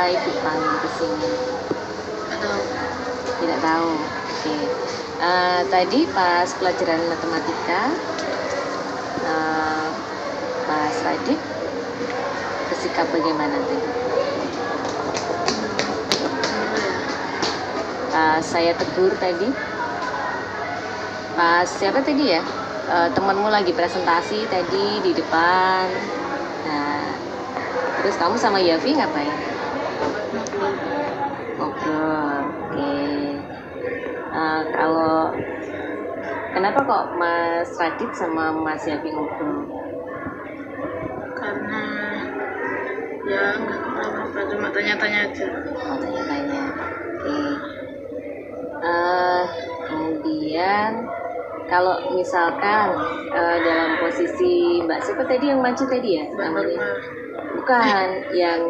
sampai dipanggil ke sini? Tidak tahu. Oke. Tadi pas pelajaran matematika, Mas Radit bersikap bagaimana tadi? Saya tegur tadi. Pas siapa tadi ya? Temanmu lagi presentasi tadi di depan. Nah, terus kamu sama Yavi ngapain? Ngobrol. Oke. Kalau kenapa kok Mas Radit sama Mas Yavi ngobrol? Karena ya nggak apa-apa, cuma tanya-tanya aja. Oh, tanya-tanya. Oke. Kemudian kalau misalkan dalam posisi Mbak siapa tadi yang maju tadi ya namanya? Bukan, yang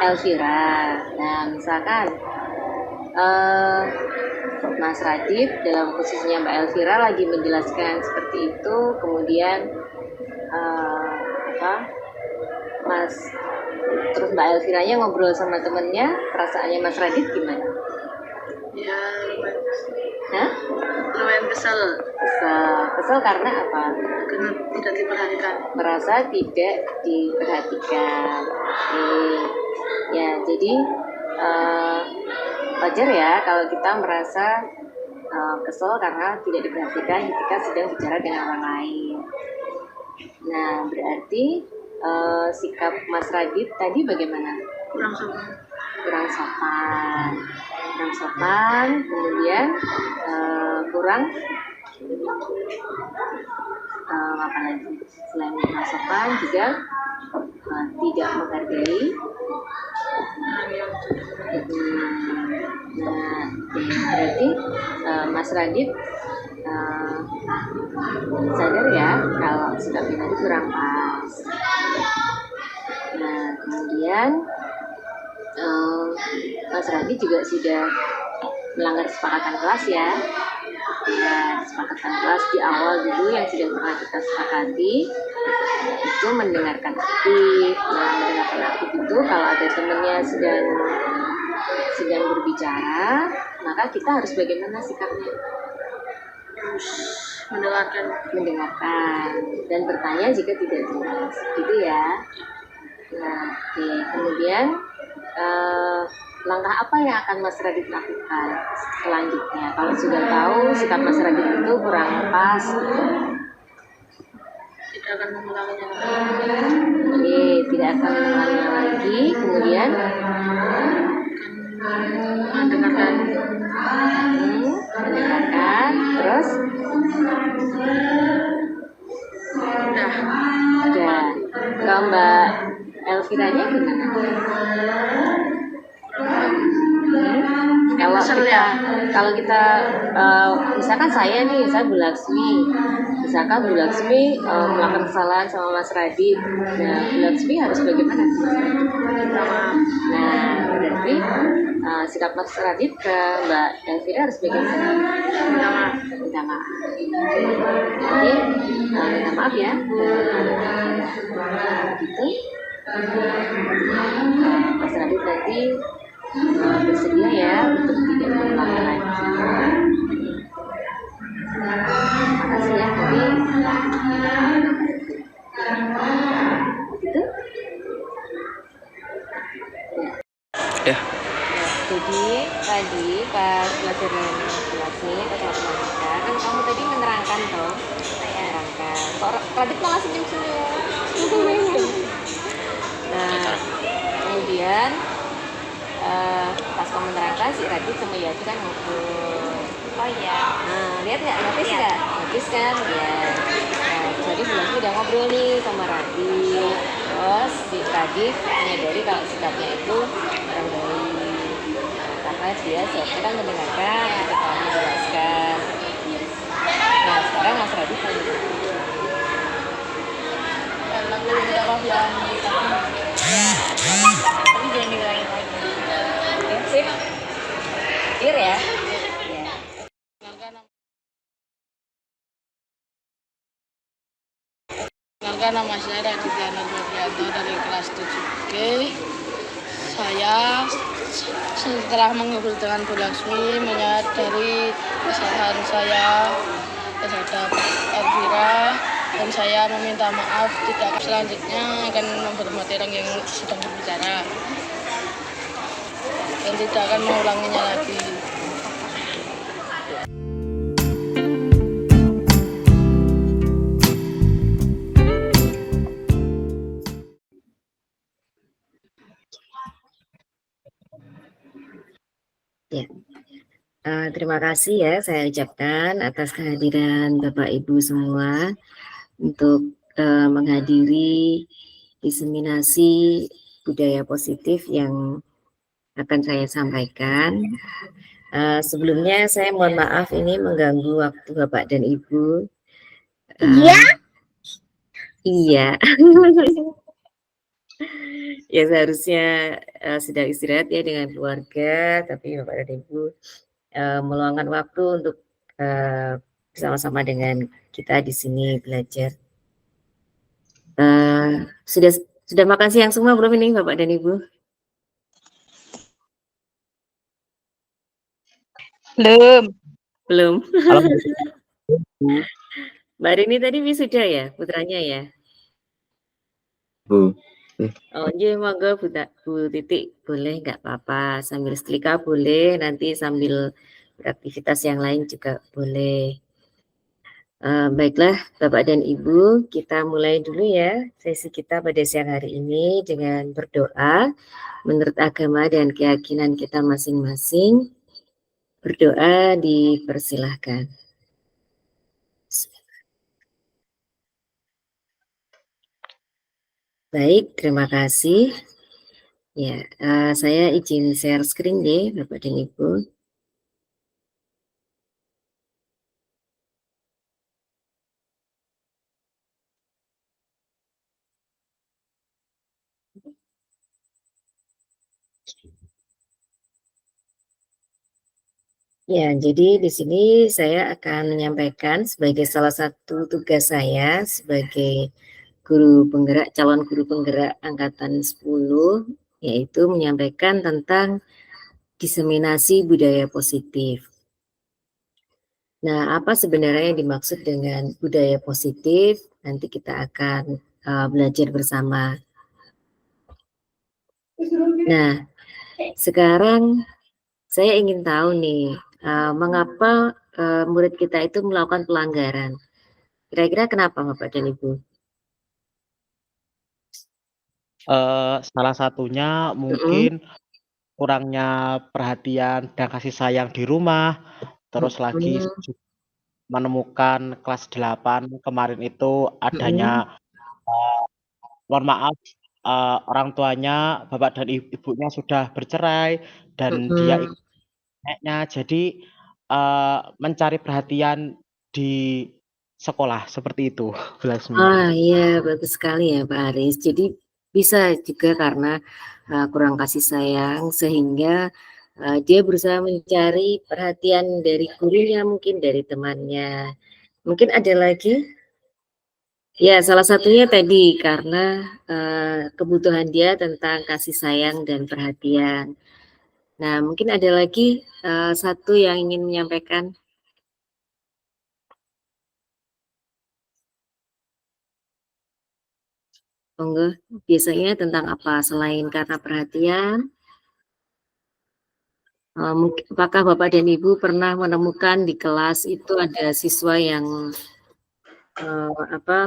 Elvira. Nah, misalkan Mas Radit dalam posisinya Mbak Elvira lagi menjelaskan seperti itu, kemudian terus Mbak Elviranya ngobrol sama temennya, perasaannya Mas Radit gimana? Ya lumayan kesel karena apa? Karena tidak diperhatikan. Merasa tidak diperhatikan. Ya, jadi wajar ya kalau kita merasa kesel karena tidak diperhatikan ketika sedang bicara dengan orang lain. Nah, berarti sikap Mas Radit tadi bagaimana? Kurang sopan, kemudian kurang apa lagi? Selain kurang sopan juga tidak menghargai. Nah, berarti Mas Radit sadar ya kalau sikapnya tadi kurang pas. Nah, kemudian Mas Radit juga sudah melanggar kesepakatan kelas ya. Ya, kesepakatan kelas di awal dulu yang sudah pernah kita sepakati itu mendengarkan aktif. Nah, mendengarkan aktif itu kalau ada temannya sedang berbicara, maka kita harus bagaimana sikapnya? Harus mendengarkan dan bertanya jika tidak jelas, gitu ya. Nah, oke. Kemudian langkah apa yang akan Mas Radit lakukan selanjutnya? Kalau sudah tahu sikap Mas Radit itu kurang pas, tidak akan mengulanginya lagi. Oke, tidak akan mengulanginya lagi. Kemudian mendengarkan, terus udah. Kalau Mbak Elviranya gimana? Kalau kita misalkan saya Bu Laksmi, melakukan kesalahan sama Mas Radit, nah Bu Laksmi harus bagaimana? Nah, berarti sikap Mas Radit ke Mbak Elvira harus bagaimana? Minta maaf. Jadi minta maaf ya. Gitu. Mas Radit nanti bersedia ya untuk tidak mengulangi lagi. Makasih ya, jadi gitu. Ya. Jadi tadi pas pelajaran matematika kan kamu tadi menerangkan toh? Menerangkan. Kok Radit malah senyum-senyum. Nah, kemudian pas kamu menerangkan si Radit sama Yati kan ngobrol. Oh iya. Nah, lihat nggak? Notice kan? Ya. Nah, jadi bulan udah ngobrol nih sama Radit. Terus si Radit menyadari kalau sikapnya itu kurang baik. Karena dia seharusnya kan mendengarkan ketika kamu menjelaskan. Nah, sekarang Mas Radit kan aku minta maaf yang tapi jangan diulangin lagi. Oke, sip. Clear ya? Nama saya Radit Dana Nurdianto dari kelas 7B. Saya setelah mengobrol dengan Bu Laksmi menyadari kesalahan saya terhadap Elvira, dan saya meminta maaf, tidak selanjutnya akan menghormati orang yang sedang berbicara dan tidak akan mengulanginya lagi. Ya, terima kasih ya saya ucapkan atas kehadiran Bapak Ibu semua untuk menghadiri diseminasi budaya positif yang akan saya sampaikan. Sebelumnya saya mohon maaf ini mengganggu waktu Bapak dan Ibu. Iya. Iya. Ya seharusnya sedang istirahat ya dengan keluarga, tapi Bapak dan Ibu meluangkan waktu untuk bersama-sama dengan kita di sini belajar. Sudah makan siang semua belum ini Bapak dan Ibu? Belum. Mbak Rini tadi wisuda ya, putranya ya? Bu. Oh iya, monggo Bu Titik, boleh nggak apa-apa, sambil setrika boleh, nanti sambil beraktivitas yang lain juga boleh. Baiklah Bapak dan Ibu, kita mulai dulu ya sesi kita pada siang hari ini dengan berdoa menurut agama dan keyakinan kita masing-masing. Berdoa dipersilahkan. Baik, terima kasih. Ya, saya izin share screen deh Bapak dan Ibu. Ya, jadi di sini saya akan menyampaikan sebagai salah satu tugas saya sebagai guru penggerak, calon guru penggerak angkatan 10, yaitu menyampaikan tentang diseminasi budaya positif. Nah, apa sebenarnya yang dimaksud dengan budaya positif? Nanti kita akan belajar bersama. Nah, sekarang saya ingin tahu nih, mengapa murid kita itu melakukan pelanggaran? Kira-kira kenapa Bapak dan Ibu? Salah satunya mungkin kurangnya perhatian dan kasih sayang di rumah, terus lagi menemukan kelas 8 kemarin itu adanya, mohon maaf, orang tuanya, bapak dan ibunya sudah bercerai dan dia ikut neneknya, jadi, mencari perhatian di sekolah, seperti itu, Bu Laksmi. Iya, bagus sekali ya Pak Aris. Jadi bisa juga karena kurang kasih sayang sehingga dia berusaha mencari perhatian dari gurunya, mungkin dari temannya. Mungkin ada lagi? Ya, salah satunya tadi karena kebutuhan dia tentang kasih sayang dan perhatian. Nah, mungkin ada lagi satu yang ingin menyampaikan. Monggo, biasanya tentang apa selain karena perhatian? Mungkin apakah Bapak dan Ibu pernah menemukan di kelas itu ada siswa yang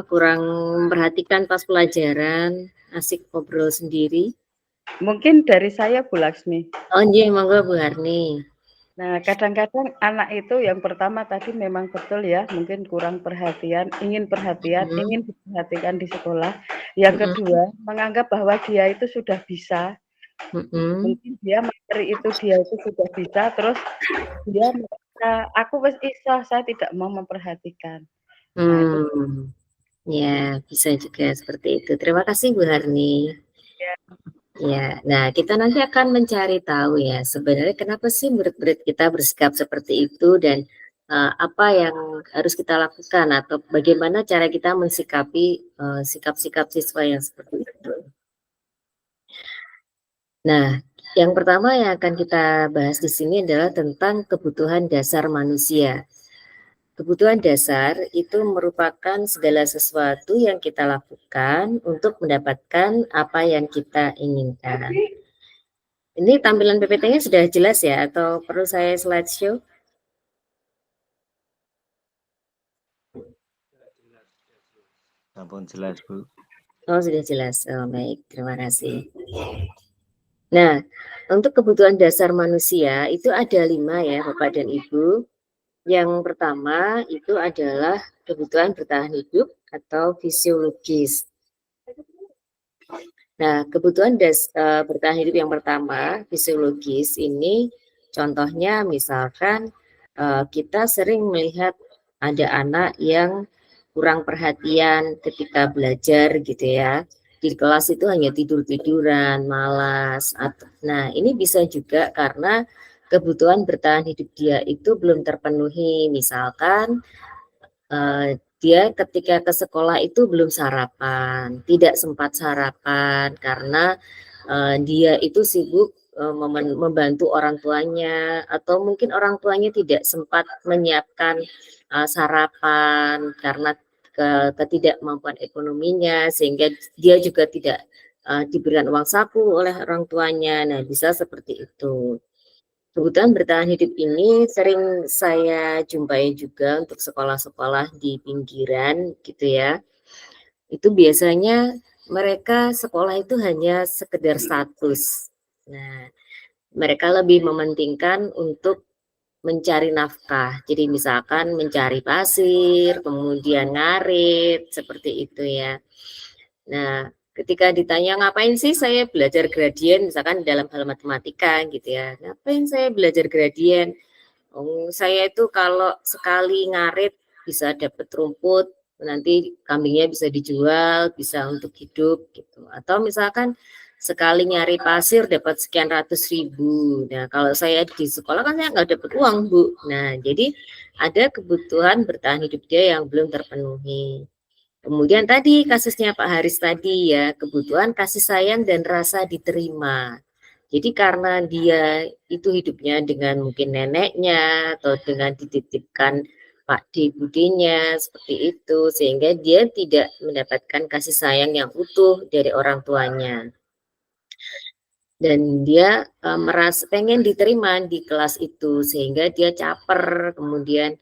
kurang memperhatikan pas pelajaran, asik ngobrol sendiri? Mungkin dari saya Bu Laksmi. Oh iya, monggo Bu Harni. Nah, kadang-kadang anak itu yang pertama tadi memang betul ya, mungkin kurang perhatian, ingin diperhatikan di sekolah. Yang kedua, menganggap bahwa dia itu sudah bisa. Mungkin dia materi itu dia itu sudah bisa, terus dia merasa aku wis iso, saya tidak mau memperhatikan. Nah, itu. Ya, bisa juga seperti itu. Terima kasih Bu Harni. Ya, nah kita nanti akan mencari tahu ya sebenarnya kenapa sih murid-murid kita bersikap seperti itu dan apa yang harus kita lakukan atau bagaimana cara kita mensikapi sikap-sikap siswa yang seperti itu. Nah, yang pertama yang akan kita bahas di sini adalah tentang kebutuhan dasar manusia. Kebutuhan dasar itu merupakan segala sesuatu yang kita lakukan untuk mendapatkan apa yang kita inginkan. Ini tampilan PPT-nya sudah jelas ya, atau perlu saya slideshow? Ampun jelas, Bu. Oh, sudah jelas. Oh, baik, terima kasih. Nah, untuk kebutuhan dasar manusia itu ada 5 ya, Bapak dan Ibu. Yang pertama itu adalah kebutuhan bertahan hidup atau fisiologis. Nah, kebutuhan bertahan hidup yang pertama, fisiologis ini contohnya misalkan kita sering melihat ada anak yang kurang perhatian ketika belajar gitu ya. Di kelas itu hanya tidur-tiduran, malas. Nah, ini bisa juga karena kebutuhan bertahan hidup dia itu belum terpenuhi. Misalkan dia ketika ke sekolah itu belum sarapan, tidak sempat sarapan karena dia itu sibuk membantu orang tuanya, atau mungkin orang tuanya tidak sempat menyiapkan sarapan karena ketidakmampuan ekonominya, sehingga dia juga tidak diberikan uang saku oleh orang tuanya. Nah, bisa seperti itu. Kebutuhan bertahan hidup ini sering saya jumpai juga untuk sekolah-sekolah di pinggiran gitu ya. Itu biasanya mereka sekolah itu hanya sekedar status. Nah, mereka lebih mementingkan untuk mencari nafkah. Jadi misalkan mencari pasir, kemudian ngarit, seperti itu ya. Nah, ketika ditanya ngapain sih saya belajar gradien, misalkan dalam hal matematika gitu ya, ngapain saya belajar gradien? Oh, saya itu kalau sekali ngarit bisa dapat rumput, nanti kambingnya bisa dijual, bisa untuk hidup gitu. Atau misalkan sekali nyari pasir dapat sekian ratus ribu. Nah, kalau saya di sekolah kan saya nggak dapat uang, Bu. Nah, jadi ada kebutuhan bertahan hidup dia yang belum terpenuhi. Kemudian tadi kasusnya Pak Haris tadi ya, kebutuhan kasih sayang dan rasa diterima. Jadi karena dia itu hidupnya dengan mungkin neneknya atau dengan dititipkan Pak D Budinya seperti itu, sehingga dia tidak mendapatkan kasih sayang yang utuh dari orang tuanya. Dan dia merasa pengen diterima di kelas itu, sehingga dia caper, kemudian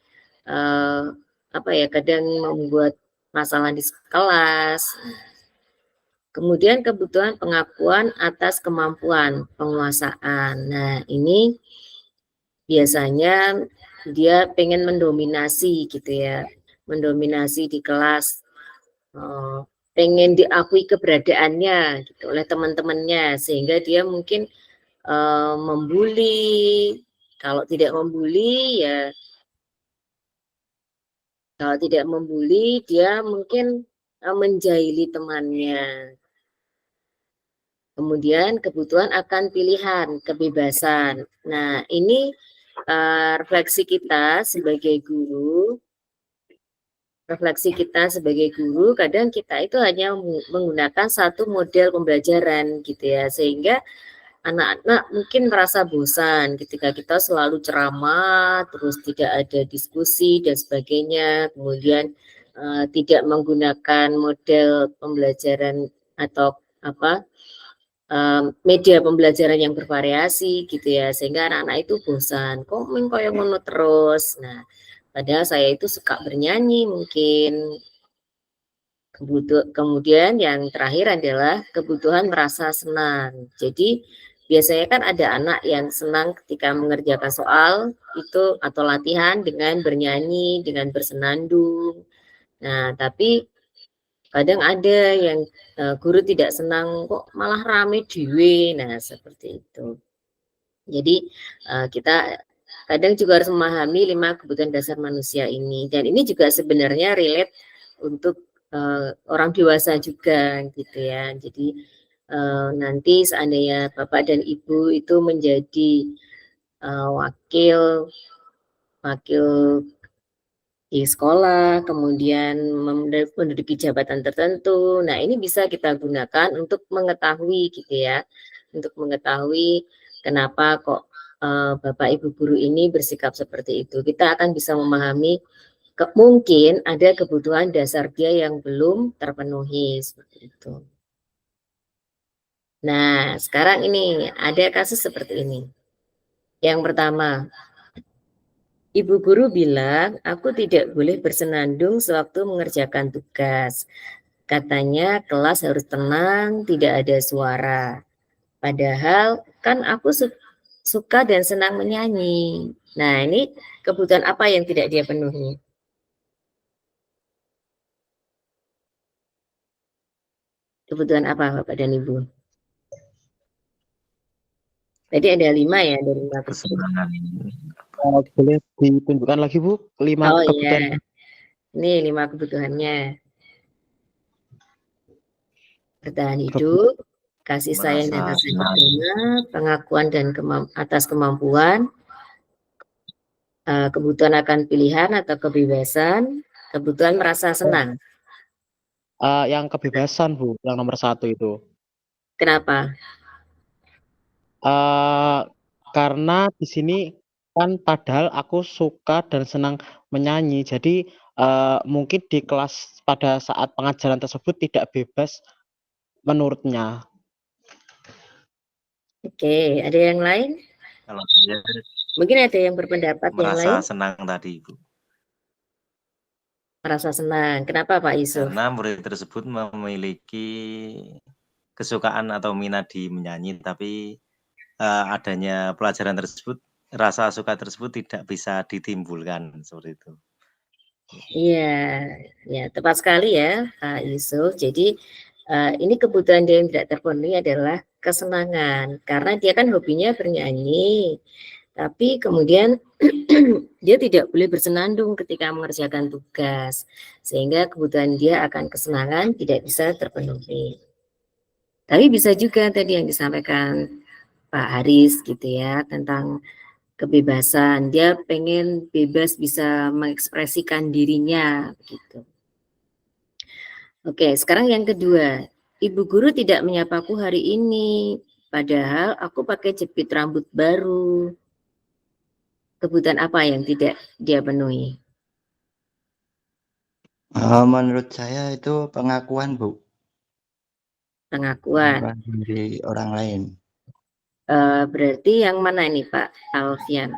apa ya, kadang membuat masalah di kelas. Kemudian kebutuhan pengakuan atas kemampuan penguasaan. Nah, ini biasanya dia pengen mendominasi gitu ya, mendominasi di kelas, pengen diakui keberadaannya gitu oleh teman-temannya, sehingga dia mungkin membuli. Kalau tidak membuli ya, kalau tidak membuli dia mungkin menjahili temannya. Kemudian kebutuhan akan pilihan, kebebasan. Nah, ini refleksi kita sebagai guru, kadang kita itu hanya menggunakan satu model pembelajaran gitu ya, sehingga anak-anak mungkin merasa bosan ketika kita selalu ceramah, terus tidak ada diskusi dan sebagainya, kemudian tidak menggunakan model pembelajaran atau apa, media pembelajaran yang bervariasi gitu ya, sehingga anak-anak itu bosan, kok main koyo ngono terus. Nah, padahal saya itu suka bernyanyi mungkin. Kemudian yang terakhir adalah kebutuhan merasa senang. Jadi biasanya kan ada anak yang senang ketika mengerjakan soal itu atau latihan dengan bernyanyi, dengan bersenandung. Nah, tapi kadang ada yang guru tidak senang, kok malah rame dewe. Nah, seperti itu. Jadi kita kadang juga harus memahami 5 kebutuhan dasar manusia ini, dan ini juga sebenarnya relate untuk orang dewasa juga gitu ya. Jadi nanti seandainya Bapak dan Ibu itu menjadi wakil di sekolah, kemudian menduduki jabatan tertentu. Nah, ini bisa kita gunakan untuk mengetahui gitu ya. untuk mengetahui kenapa kok Bapak Ibu guru ini bersikap seperti itu. Kita akan bisa memahami mungkin ada kebutuhan dasar dia yang belum terpenuhi seperti itu. Nah, sekarang ini ada kasus seperti ini. Yang pertama, Ibu guru bilang, aku tidak boleh bersenandung sewaktu mengerjakan tugas. Katanya kelas harus tenang, tidak ada suara. Padahal kan aku suka dan senang menyanyi. Nah, ini kebutuhan apa yang tidak dia penuhi? Kebutuhan apa Bapak dan Ibu? Tadi ada 5 ya, ada 5 kebutuhan. Kesenangan. Boleh ditunjukkan lagi Bu, 5 Oh kebutuhan. iya, ini 5 kebutuhannya. Bertahan hidup, kasih sayang dan Merasa rasa senang. diterima, pengakuan dan atas kemampuan, kebutuhan akan pilihan atau kebebasan, kebutuhan merasa senang. Yang kebebasan Bu, yang nomor 1 itu. Kenapa? Karena di sini kan padahal aku suka dan senang menyanyi, jadi mungkin di kelas pada saat pengajaran tersebut tidak bebas menurutnya. Oke, ada yang lain? Kalau saya Mungkin ada yang berpendapat yang lain? merasa senang tadi, Ibu. Merasa senang. Kenapa Pak Yusuf? Karena murid tersebut memiliki kesukaan atau minat di menyanyi, tapi adanya pelajaran tersebut, rasa suka tersebut tidak bisa ditimbulkan seperti itu. Iya, ya tepat sekali ya Pak Yusuf. Jadi ini kebutuhan dia yang tidak terpenuhi adalah kesenangan, karena dia kan hobinya bernyanyi, tapi kemudian dia tidak boleh bersenandung ketika mengerjakan tugas, sehingga kebutuhan dia akan kesenangan tidak bisa terpenuhi. Tapi bisa juga tadi yang disampaikan Pak Haris gitu ya, tentang kebebasan. Dia pengen bebas bisa mengekspresikan dirinya gitu. Oke, sekarang yang kedua. Ibu guru tidak menyapaku hari ini, padahal aku pakai jepit rambut baru. Kebutuhan apa yang tidak dia penuhi? Menurut saya itu pengakuan, Bu. Pengakuan. Dari orang lain. Berarti yang mana ini Pak Alfian?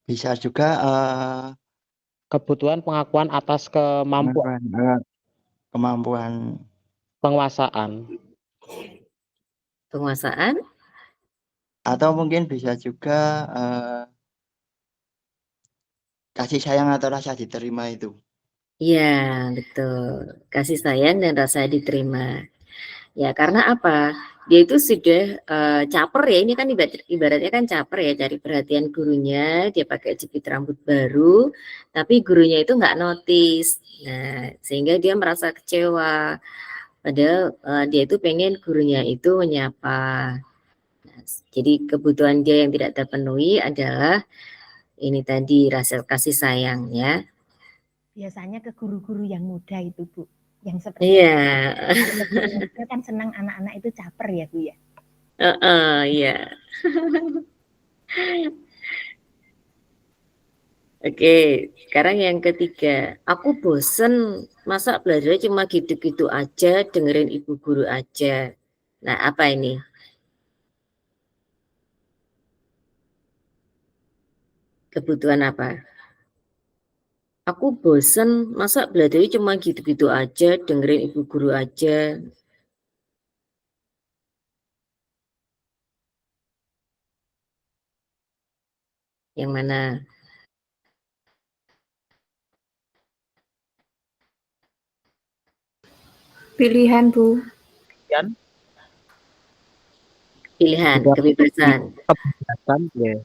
Bisa juga Kebutuhan pengakuan atas kemampuan kemampuan penguasaan. Penguasaan? Atau mungkin bisa juga kasih sayang atau rasa diterima itu. Iya, betul. Kasih sayang dan rasa diterima. Ya, karena apa? Dia itu sudah caper ya. Ini kan ibaratnya kan caper ya, cari perhatian gurunya. Dia pakai jepit rambut baru, tapi gurunya itu nggak notice. Nah, sehingga dia merasa kecewa. Padahal dia itu pengen gurunya itu menyapa. Nah, jadi kebutuhan dia yang tidak terpenuhi adalah ini tadi rasa kasih sayang ya. Biasanya ke guru-guru yang muda itu Bu, yang seperti Iya. itu kan senang anak-anak itu caper ya Bu ya. Iya. Oke, sekarang yang ketiga. Aku bosen, masa belajar cuma gitu-gitu aja, dengerin ibu guru aja. Nah, apa ini? Kebutuhan apa? Aku bosen, masa belajar cuma gitu-gitu aja, dengerin ibu guru aja. Yang mana? Pilihan, Bu. Pilihan, kebebasan. Kebebasan, ya.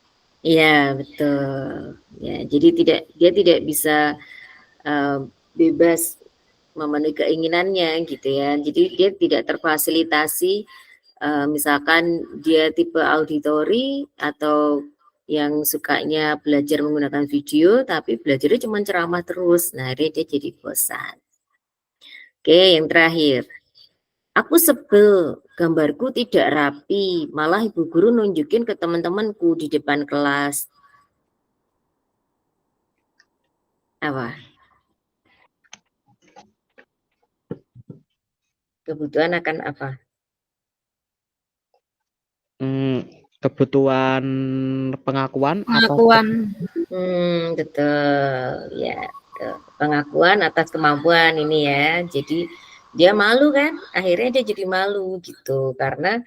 Iya, betul. Ya, jadi dia tidak bisa bebas memenuhi keinginannya gitu ya. Jadi dia tidak terfasilitasi, misalkan dia tipe auditori atau yang sukanya belajar menggunakan video, tapi belajarnya cuma ceramah terus. Nah, dia jadi bosan. Oke, yang terakhir. Aku sebel, gambarku tidak rapi, malah ibu guru nunjukin ke teman-temanku di depan kelas. Apa? Kebutuhan akan apa? Kebutuhan pengakuan atau Pengakuan. Betul. Ya, betul. Pengakuan atas kemampuan ini ya. Jadi dia malu kan? Akhirnya dia jadi malu gitu karena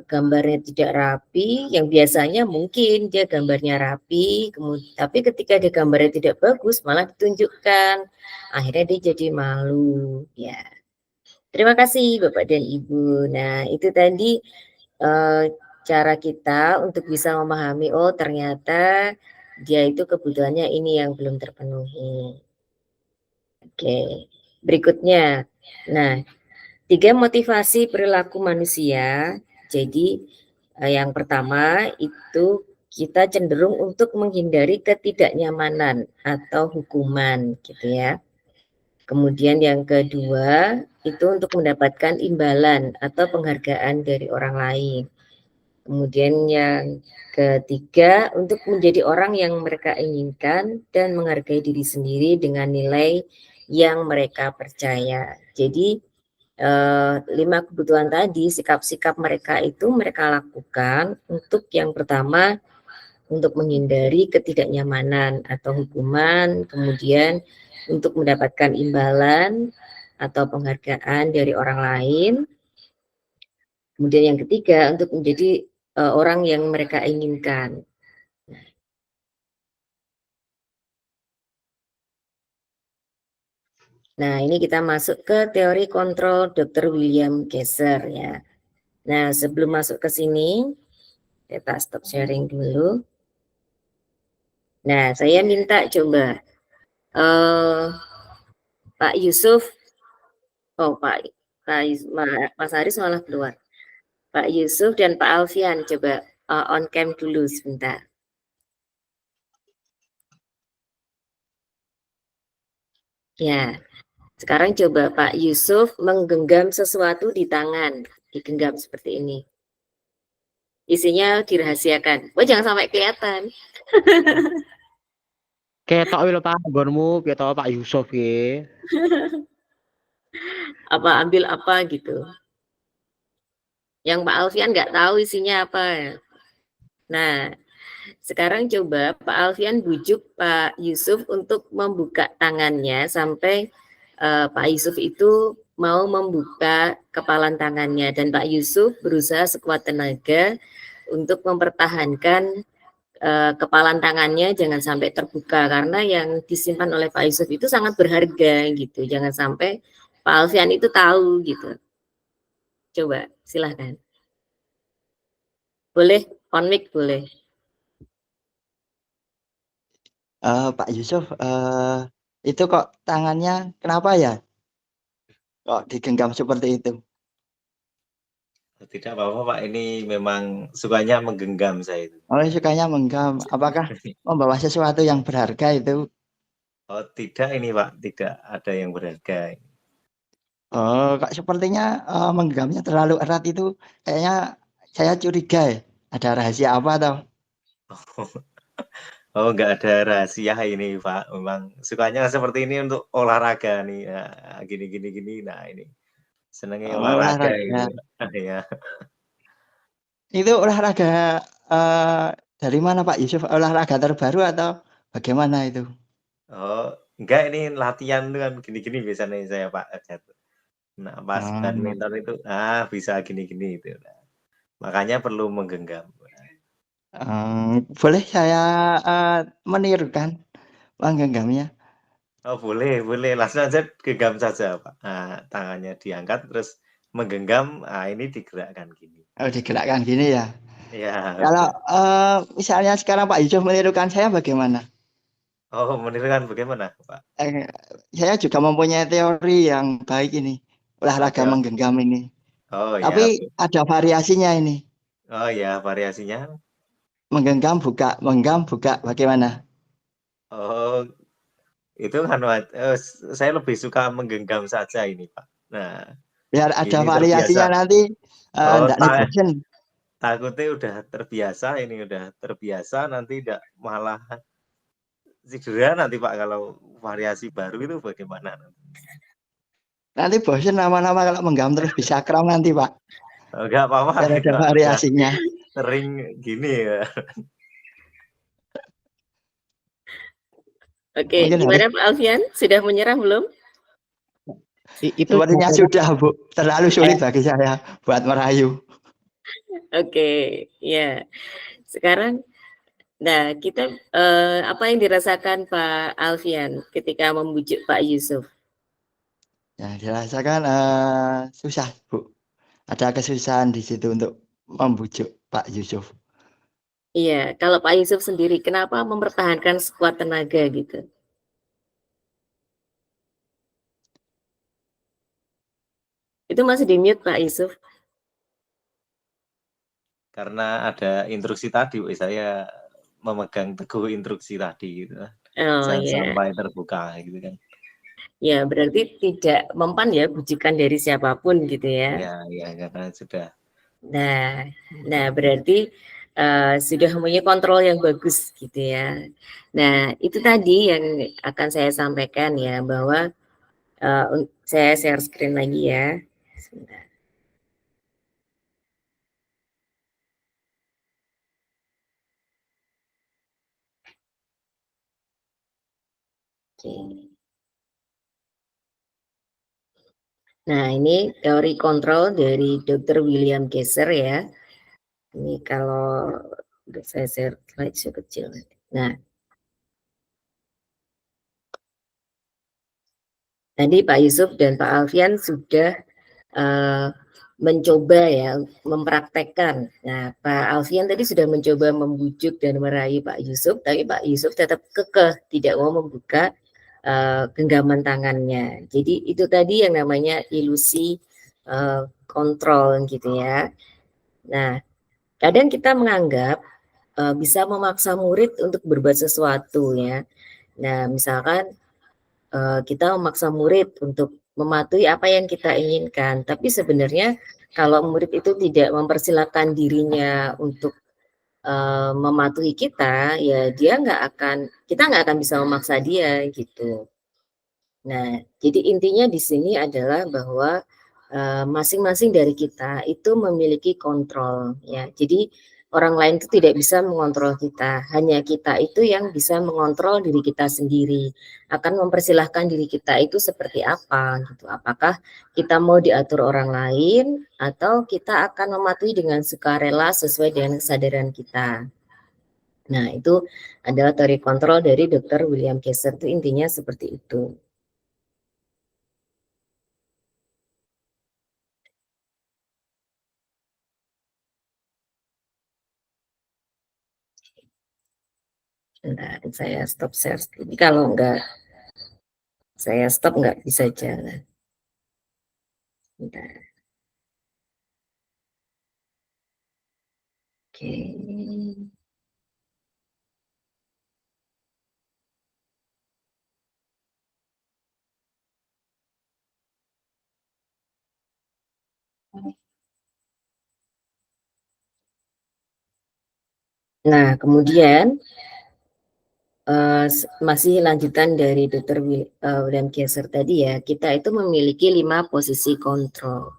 gambarnya tidak rapi, yang biasanya mungkin dia gambarnya rapi, tapi ketika dia gambarnya tidak bagus malah ditunjukkan. Akhirnya dia jadi malu. Ya. Terima kasih Bapak dan Ibu. Nah, itu tadi cara kita untuk bisa memahami, oh ternyata dia itu kebutuhannya ini yang belum terpenuhi. Oke, berikutnya. Nah, 3 motivasi perilaku manusia. Jadi yang pertama itu kita cenderung untuk menghindari ketidaknyamanan atau hukuman gitu ya. Kemudian yang kedua itu untuk mendapatkan imbalan atau penghargaan dari orang lain. Kemudian yang ketiga untuk menjadi orang yang mereka inginkan dan menghargai diri sendiri dengan nilai yang mereka percaya. Jadi 5 kebutuhan tadi, sikap-sikap mereka itu mereka lakukan untuk yang pertama untuk menghindari ketidaknyamanan atau hukuman, kemudian untuk mendapatkan imbalan atau penghargaan dari orang lain. Kemudian yang ketiga untuk menjadi orang yang mereka inginkan. Nah, ini kita masuk ke teori kontrol Dr. William Kaiser ya. Nah, sebelum masuk ke sini, kita stop sharing dulu. Nah, saya minta coba Pak Yusuf, Mas Haris malah keluar. Pak Yusuf dan Pak Alfian coba on cam dulu sebentar. Ya, sekarang coba Pak Yusuf menggenggam sesuatu di tangan, digenggam seperti ini. Isinya dirahasiakan. Oh, jangan sampai kelihatan. ketok lho Pak, nggonmu ketok Pak Yusuf ya. Apa ambil apa gitu. Yang Pak Alfian nggak tahu isinya apa. Nah, sekarang coba Pak Alfian bujuk Pak Yusuf untuk membuka tangannya sampai Pak Yusuf itu mau membuka kepalan tangannya dan Pak Yusuf berusaha sekuat tenaga untuk mempertahankan kepalan tangannya jangan sampai terbuka karena yang disimpan oleh Pak Yusuf itu sangat berharga gitu. Jangan sampai Pak Alfian itu tahu gitu. Coba silahkan. Boleh on mic boleh. Pak Yusuf, itu kok tangannya kenapa ya? Kok digenggam seperti itu? Tidak apa-apa Pak, ini memang sukanya menggenggam saya itu. Oh, sukanya menggenggam. Apakah membawa sesuatu yang berharga itu? Oh, tidak ini Pak, tidak ada yang berharga. Oh, kok sepertinya menggenggamnya terlalu erat itu kayaknya saya curiga ya. Ada rahasia apa toh? Oh, nggak ada rahasia ini Pak, memang sukanya seperti ini untuk olahraga nih. Nah, gini. Nah, ini senangnya olahraga ini. Ya. Itu olahraga dari mana Pak Yusuf? Olahraga terbaru atau bagaimana itu? Oh, enggak ini latihan tuh kan gini biasanya saya Pak. Nah, pas badminton itu bisa gini itu. Nah, makanya perlu menggenggam. Boleh saya menirukan menggenggamnya? Oh, boleh, langsung aja genggam saja Pak. Nah, tangannya diangkat terus menggenggam, ini digerakkan gini. Oh, digerakkan gini ya? Ya. Kalau misalnya sekarang Pak Yusuf menirukan saya bagaimana? Oh, menirukan bagaimana Pak? Saya juga mempunyai teori yang baik ini, olahraga menggenggam ini. Oh ya. Tapi ada variasinya ini. Oh ya, variasinya. Menggenggam buka, bagaimana? Oh, Itu kan saya lebih suka menggenggam saja ini, Pak. Nah, Biar ada ini variasinya terbiasa. nanti Oh, enggak bosen. takutnya udah terbiasa, ini udah terbiasa nanti tidak malah cedera nanti Pak kalau variasi baru itu bagaimana? Nanti bosen lama-lama kalau menggam terus bisa kram nanti, Pak. Enggak apa-apa, Biar ada Pak. variasinya. Sering gini ya. Oke, Mungkin gimana Pak Alfian? Sudah menyerah belum? Itu sepertinya jawabannya sudah, Bu. Terlalu sulit bagi saya buat merayu. Oke, ya. Sekarang, nah kita apa yang dirasakan Pak Alfian ketika membujuk Pak Yusuf? Ya, dirasakan susah, Bu. Ada kesusahan di situ untuk membujuk Pak Yusuf. Iya, kalau Pak Yusuf sendiri, kenapa mempertahankan sekuat tenaga gitu? Itu masih di mute Pak Yusuf. Karena ada instruksi tadi, saya memegang teguh instruksi tadi gitu. Oh Jangan ya. sampai terbuka gitu kan. Ya, berarti tidak mempan ya bujukan dari siapapun gitu ya. Ya, karena sudah. Nah, berarti sudah mempunyai kontrol yang bagus gitu ya. Nah, itu tadi yang akan saya sampaikan ya, bahwa saya share screen lagi ya. Sebentar. Oke. Nah, ini teori kontrol dari Dr. William Kaiser ya. Ini kalau saya share slide kecil. Nah, tadi Pak Yusuf dan Pak Alfian sudah mencoba ya, mempraktekkan. Nah, Pak Alfian tadi sudah mencoba membujuk dan merayu Pak Yusuf, tapi Pak Yusuf tetap kekeh tidak mau membuka genggaman tangannya. Jadi itu tadi yang namanya ilusi kontrol gitu ya. Nah, kadang kita menganggap bisa memaksa murid untuk berbuat sesuatu ya. Nah, misalkan kita memaksa murid untuk mematuhi apa yang kita inginkan, tapi sebenarnya kalau murid itu tidak mempersilahkan dirinya untuk mematuhi kita, ya kita nggak akan bisa memaksa dia gitu. Nah, jadi intinya di sini adalah bahwa masing-masing dari kita itu memiliki kontrol ya. Jadi orang lain itu tidak bisa mengontrol kita, hanya kita itu yang bisa mengontrol diri kita sendiri. Akan mempersilahkan diri kita itu seperti apa gitu. Apakah kita mau diatur orang lain atau kita akan mematuhi dengan sukarela sesuai dengan kesadaran kita. Nah, itu adalah teori kontrol dari Dr. William Kaiser, itu intinya seperti itu. Nah, saya stop share. Jadi kalau enggak saya stop enggak bisa jalan. Bentar. Oke. Nah, kemudian masih lanjutan dari Dr. William Kaiser tadi ya, kita itu memiliki 5 posisi kontrol.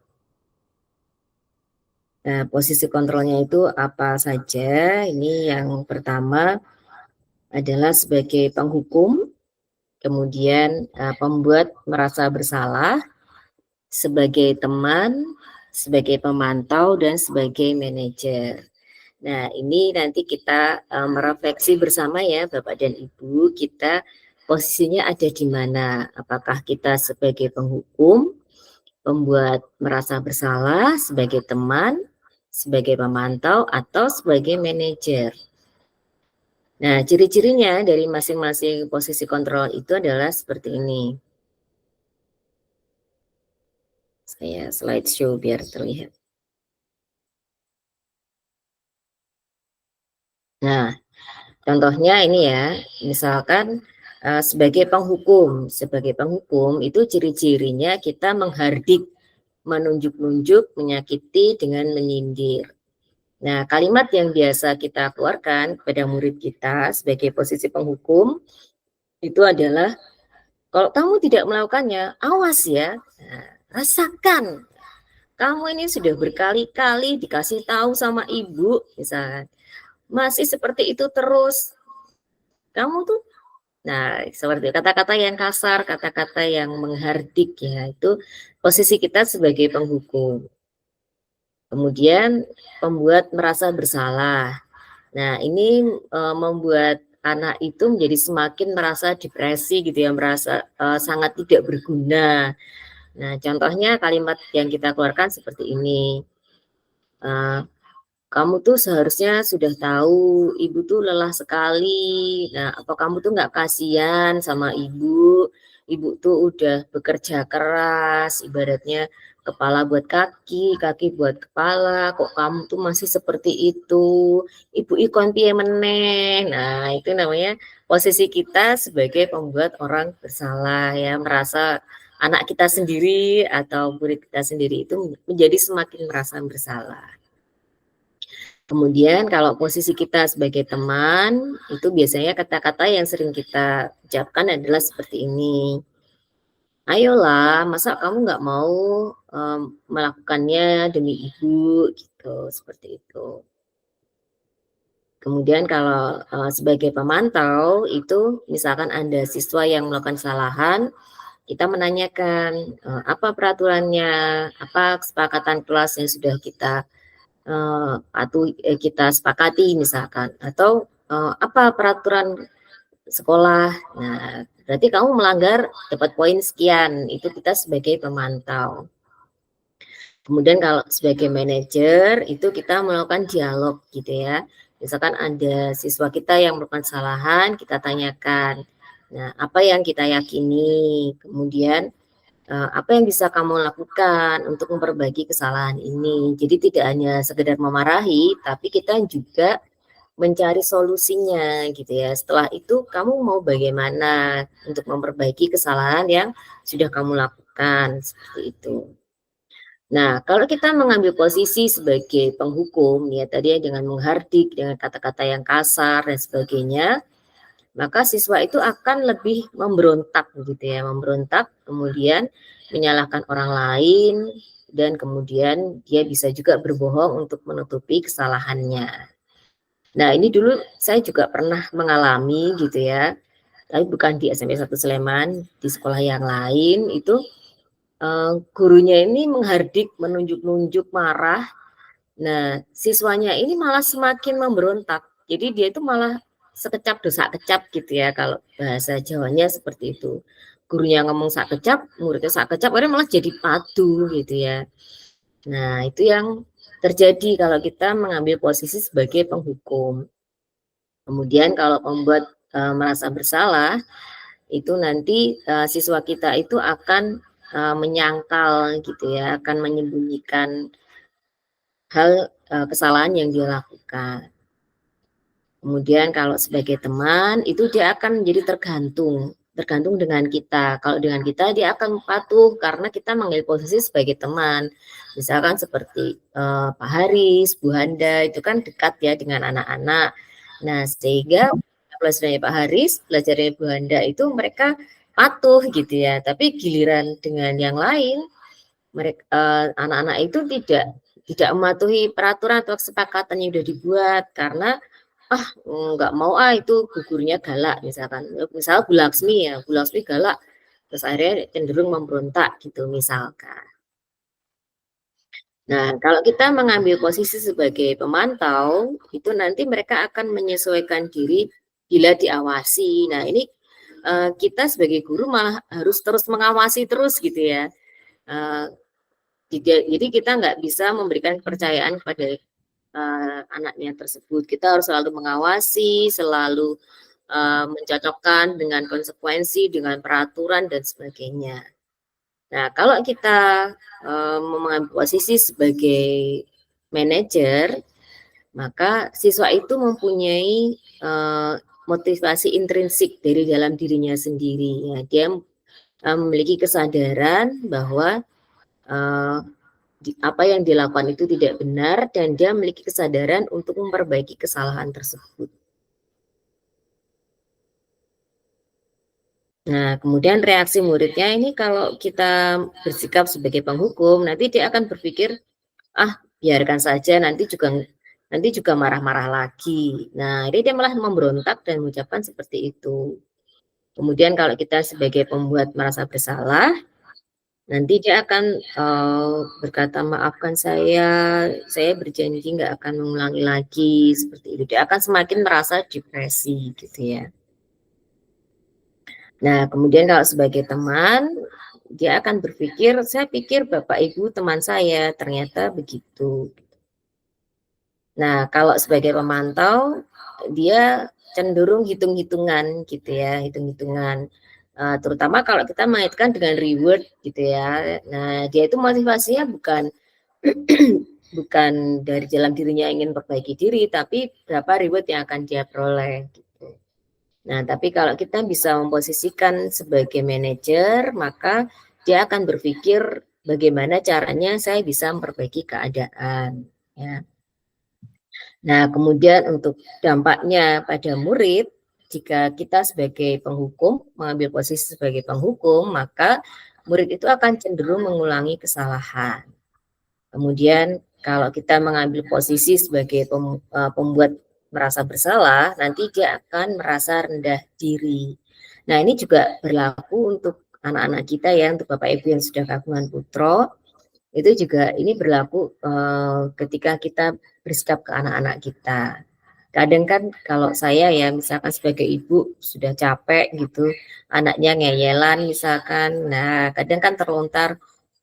Nah, posisi kontrolnya itu apa saja? Ini yang pertama adalah sebagai penghukum, kemudian pembuat merasa bersalah, sebagai teman, sebagai pemantau, dan sebagai manajer. Nah, ini nanti kita merefleksi bersama ya Bapak dan Ibu, kita posisinya ada di mana? Apakah kita sebagai penghukum, pembuat merasa bersalah, sebagai teman, sebagai pemantau, atau sebagai manajer? Nah, ciri-cirinya dari masing-masing posisi kontrol itu adalah seperti ini. Saya slideshow biar terlihat. Nah, contohnya ini ya, misalkan sebagai penghukum itu ciri-cirinya kita menghardik, menunjuk-nunjuk, menyakiti dengan menyindir. Nah, kalimat yang biasa kita keluarkan kepada murid kita sebagai posisi penghukum itu adalah, kalau kamu tidak melakukannya, awas ya, rasakan. Kamu ini sudah berkali-kali dikasih tahu sama ibu, misalkan, masih seperti itu terus. Kamu tuh, nah seperti kata-kata yang kasar, kata-kata yang menghardik ya, itu posisi kita sebagai penghukum. Kemudian membuat merasa bersalah. Nah, ini membuat anak itu menjadi semakin merasa depresi gitu ya, merasa sangat tidak berguna. Nah, contohnya kalimat yang kita keluarkan seperti ini. Kamu tuh seharusnya sudah tahu ibu tuh lelah sekali. Nah, apa kamu tuh nggak kasihan sama ibu? Ibu tuh udah bekerja keras, ibaratnya kepala buat kaki, kaki buat kepala, kok kamu tuh masih seperti itu? Ibu ikon piye meneh. Nah, itu namanya posisi kita sebagai pembuat orang bersalah ya, merasa anak kita sendiri atau murid kita sendiri itu menjadi semakin merasa bersalah. Kemudian kalau posisi kita sebagai teman, itu biasanya kata-kata yang sering kita ucapkan adalah seperti ini. Ayolah, masa kamu nggak mau melakukannya demi ibu, gitu, seperti itu. Kemudian kalau sebagai pemantau, itu misalkan ada siswa yang melakukan kesalahan, kita menanyakan apa peraturannya, apa kesepakatan kelas yang sudah kita kita sepakati misalkan, atau apa peraturan sekolah. Nah, berarti kamu melanggar, dapat poin sekian. Itu kita sebagai pemantau. Kemudian kalau sebagai manajer itu kita melakukan dialog gitu ya. Misalkan ada siswa kita yang melakukan kesalahan, kita tanyakan. Nah, apa yang kita yakini? Kemudian apa yang bisa kamu lakukan untuk memperbaiki kesalahan ini? Jadi tidak hanya sekedar memarahi, tapi kita juga mencari solusinya gitu ya. Setelah itu kamu mau bagaimana untuk memperbaiki kesalahan yang sudah kamu lakukan, seperti itu. Nah, kalau kita mengambil posisi sebagai penghukum ya tadi ya, dengan menghardik, dengan kata-kata yang kasar dan sebagainya, maka siswa itu akan lebih memberontak gitu ya, memberontak, kemudian menyalahkan orang lain, dan kemudian dia bisa juga berbohong untuk menutupi kesalahannya. Nah, ini dulu saya juga pernah mengalami gitu ya, tapi bukan di SMP 1 Sleman, di sekolah yang lain itu gurunya ini menghardik, menunjuk-nunjuk, marah. Nah, siswanya ini malah semakin memberontak. Jadi dia itu malah sekecap dosa kecap gitu ya, kalau bahasa Jawanya seperti itu. Gurunya ngomong sak kecap, muridnya sak kecap, akhirnya malah jadi padu gitu ya. Nah, itu yang terjadi kalau kita mengambil posisi sebagai penghukum. Kemudian kalau membuat merasa bersalah, itu nanti siswa kita itu akan menyangkal gitu ya, akan menyembunyikan hal kesalahan yang dia lakukan. Kemudian kalau sebagai teman itu dia akan menjadi tergantung dengan kita. Kalau dengan kita dia akan patuh karena kita mengambil posisi sebagai teman. Misalkan seperti Pak Haris, Bu Handa itu kan dekat ya dengan anak-anak. Nah, sehingga pelajarannya Pak Haris, pelajarannya Bu Handa itu mereka patuh gitu ya. Tapi giliran dengan yang lain, mereka anak-anak itu tidak mematuhi peraturan atau kesepakatan yang sudah dibuat karena nggak mau itu gurunya galak misalkan. Misal Bu Laksmi ya, Bu Laksmi galak, terus akhirnya cenderung memberontak gitu misalkan. Nah, kalau kita mengambil posisi sebagai pemantau, itu nanti mereka akan menyesuaikan diri bila diawasi. Nah, ini kita sebagai guru malah harus terus mengawasi terus gitu ya. Jadi kita nggak bisa memberikan kepercayaan kepada anaknya tersebut. Kita harus selalu mengawasi, selalu mencocokkan dengan konsekuensi, dengan peraturan dan sebagainya. Nah, kalau kita mengambil posisi sebagai manajer, maka siswa itu mempunyai motivasi intrinsik dari dalam dirinya sendiri. Ya, dia memiliki kesadaran bahwa apa yang dilakukan itu tidak benar dan dia memiliki kesadaran untuk memperbaiki kesalahan tersebut. Nah, kemudian reaksi muridnya ini kalau kita bersikap sebagai penghukum, nanti dia akan berpikir, ah biarkan saja, nanti juga marah-marah lagi. Nah, ini dia malah memberontak dan mengucapkan seperti itu. Kemudian kalau kita sebagai pembuat merasa bersalah, nanti dia akan berkata, maafkan saya berjanji nggak akan mengulangi lagi, seperti itu. Dia akan semakin merasa depresi gitu ya. Nah, kemudian kalau sebagai teman, dia akan berpikir, saya pikir Bapak Ibu teman saya, ternyata begitu. Nah, kalau sebagai pemantau, dia cenderung hitung-hitungan gitu ya, hitung-hitungan. Terutama kalau kita mengaitkan dengan reward gitu ya. Nah, dia itu motivasinya bukan bukan dari dalam dirinya ingin perbaiki diri, tapi berapa reward yang akan dia peroleh. Gitu. Nah, tapi kalau kita bisa memposisikan sebagai manajer, maka dia akan berpikir bagaimana caranya saya bisa memperbaiki keadaan. Ya. Nah, kemudian untuk dampaknya pada murid, jika kita sebagai penghukum mengambil posisi sebagai penghukum, maka murid itu akan cenderung mengulangi kesalahan. Kemudian kalau kita mengambil posisi sebagai pembuat merasa bersalah, nanti dia akan merasa rendah diri. Nah, ini juga berlaku untuk anak-anak kita ya, untuk Bapak Ibu yang sudah kagungan putra, itu juga ini berlaku ketika kita bersikap ke anak-anak kita. Kadang kan kalau saya ya, misalkan sebagai ibu sudah capek gitu, anaknya ngeyelan misalkan, nah kadang kan terlontar,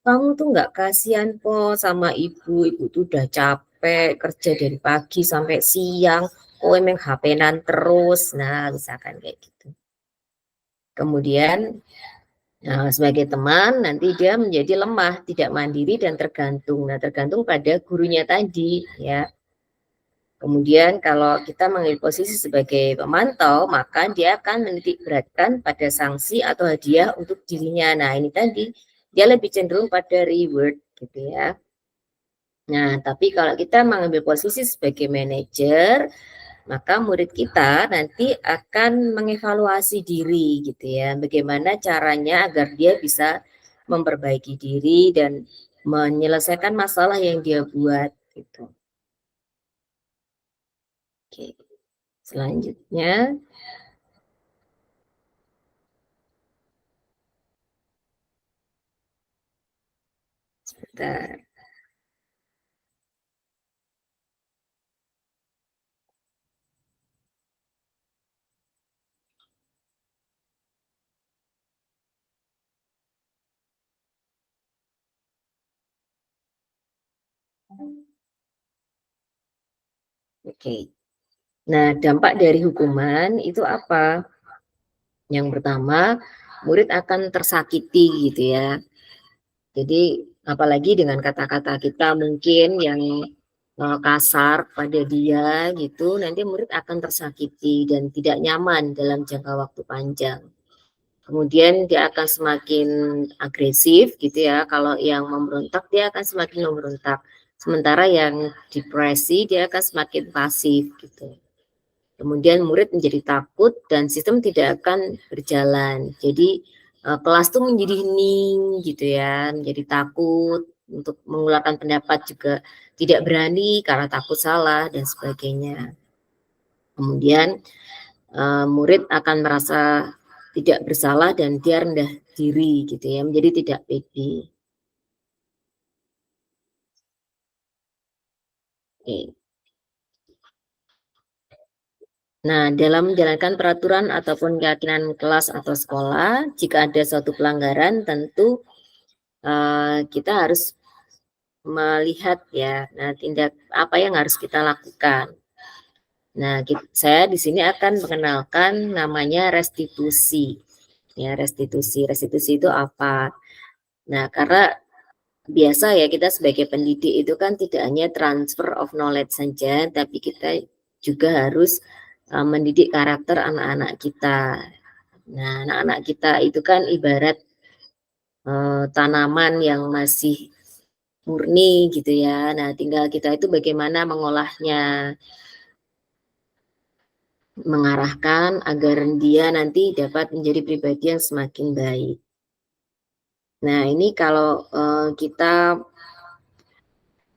kamu tuh nggak kasihan po sama ibu tuh udah capek kerja dari pagi sampai siang, kok emang HP-nan terus, nah misalkan kayak gitu. Kemudian sebagai teman nanti dia menjadi lemah, tidak mandiri dan tergantung. Nah, tergantung pada gurunya tadi ya. Kemudian kalau kita mengambil posisi sebagai pemantau, maka dia akan menitik beratkan pada sanksi atau hadiah untuk dirinya. Nah, ini tadi dia lebih cenderung pada reward gitu ya. Nah, tapi kalau kita mengambil posisi sebagai manajer, maka murid kita nanti akan mengevaluasi diri gitu ya, bagaimana caranya agar dia bisa memperbaiki diri dan menyelesaikan masalah yang dia buat gitu. Oke, selanjutnya sebentar. Oke. Nah, dampak dari hukuman itu apa? Yang pertama, murid akan tersakiti gitu ya. Jadi apalagi dengan kata-kata kita mungkin yang kasar pada dia gitu, nanti murid akan tersakiti dan tidak nyaman dalam jangka waktu panjang. Kemudian dia akan semakin agresif gitu ya. Kalau yang memberontak dia akan semakin memberontak. Sementara yang depresi dia akan semakin pasif gitu. Kemudian murid menjadi takut dan sistem tidak akan berjalan. Jadi kelas tuh menjadi hening gitu ya, menjadi takut untuk mengeluarkan pendapat juga tidak berani karena takut salah dan sebagainya. Kemudian murid akan merasa tidak bersalah dan dia rendah diri gitu ya, menjadi tidak pede. Oke. Nah, dalam menjalankan peraturan ataupun keyakinan kelas atau sekolah, jika ada suatu pelanggaran, tentu kita harus melihat ya, nah tindak apa yang harus kita lakukan. Nah, saya di sini akan mengenalkan namanya restitusi. Ya, restitusi. Restitusi itu apa? Nah, karena biasa ya kita sebagai pendidik itu kan tidak hanya transfer of knowledge saja, tapi kita juga harus mendidik karakter anak-anak kita. Nah, anak-anak kita itu kan ibarat tanaman yang masih murni gitu ya. Nah, tinggal kita itu bagaimana mengolahnya, mengarahkan agar dia nanti dapat menjadi pribadi yang semakin baik. Nah, ini kalau kita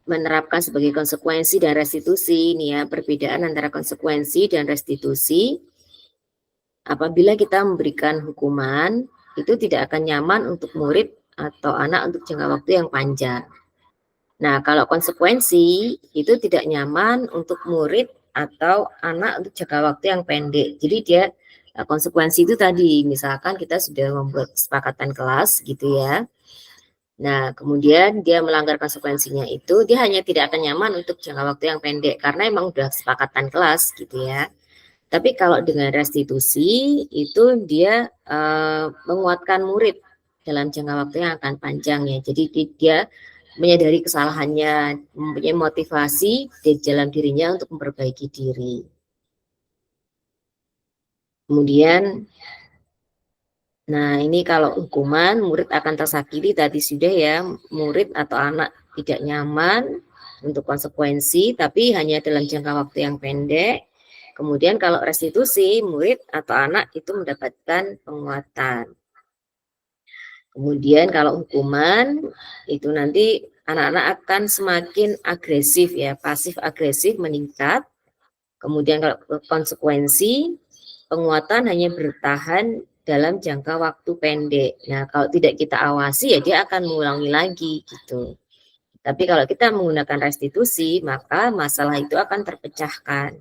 menerapkan sebagai konsekuensi dan restitusi, ini ya perbedaan antara konsekuensi dan restitusi. Apabila kita memberikan hukuman, itu tidak akan nyaman untuk murid atau anak untuk jangka waktu yang panjang. Nah, kalau konsekuensi itu tidak nyaman untuk murid atau anak untuk jangka waktu yang pendek. Jadi dia konsekuensi itu tadi, misalkan kita sudah membuat kesepakatan kelas gitu ya. Nah, kemudian dia melanggar konsekuensinya itu, dia hanya tidak akan nyaman untuk jangka waktu yang pendek karena emang udah kesepakatan kelas gitu ya. Tapi kalau dengan restitusi itu dia menguatkan murid dalam jangka waktu yang akan panjang ya. Jadi dia menyadari kesalahannya, mempunyai motivasi di dalam dirinya untuk memperbaiki diri. Kemudian, nah ini kalau hukuman murid akan tersakiti tadi sudah ya, murid atau anak tidak nyaman untuk konsekuensi, tapi hanya dalam jangka waktu yang pendek. Kemudian kalau restitusi, murid atau anak itu mendapatkan penguatan. Kemudian kalau hukuman, itu nanti anak-anak akan semakin agresif ya, pasif agresif meningkat. Kemudian kalau konsekuensi, penguatan hanya bertahan dalam jangka waktu pendek. Nah, kalau tidak kita awasi ya dia akan mengulangi lagi gitu. Tapi kalau kita menggunakan restitusi, maka masalah itu akan terpecahkan.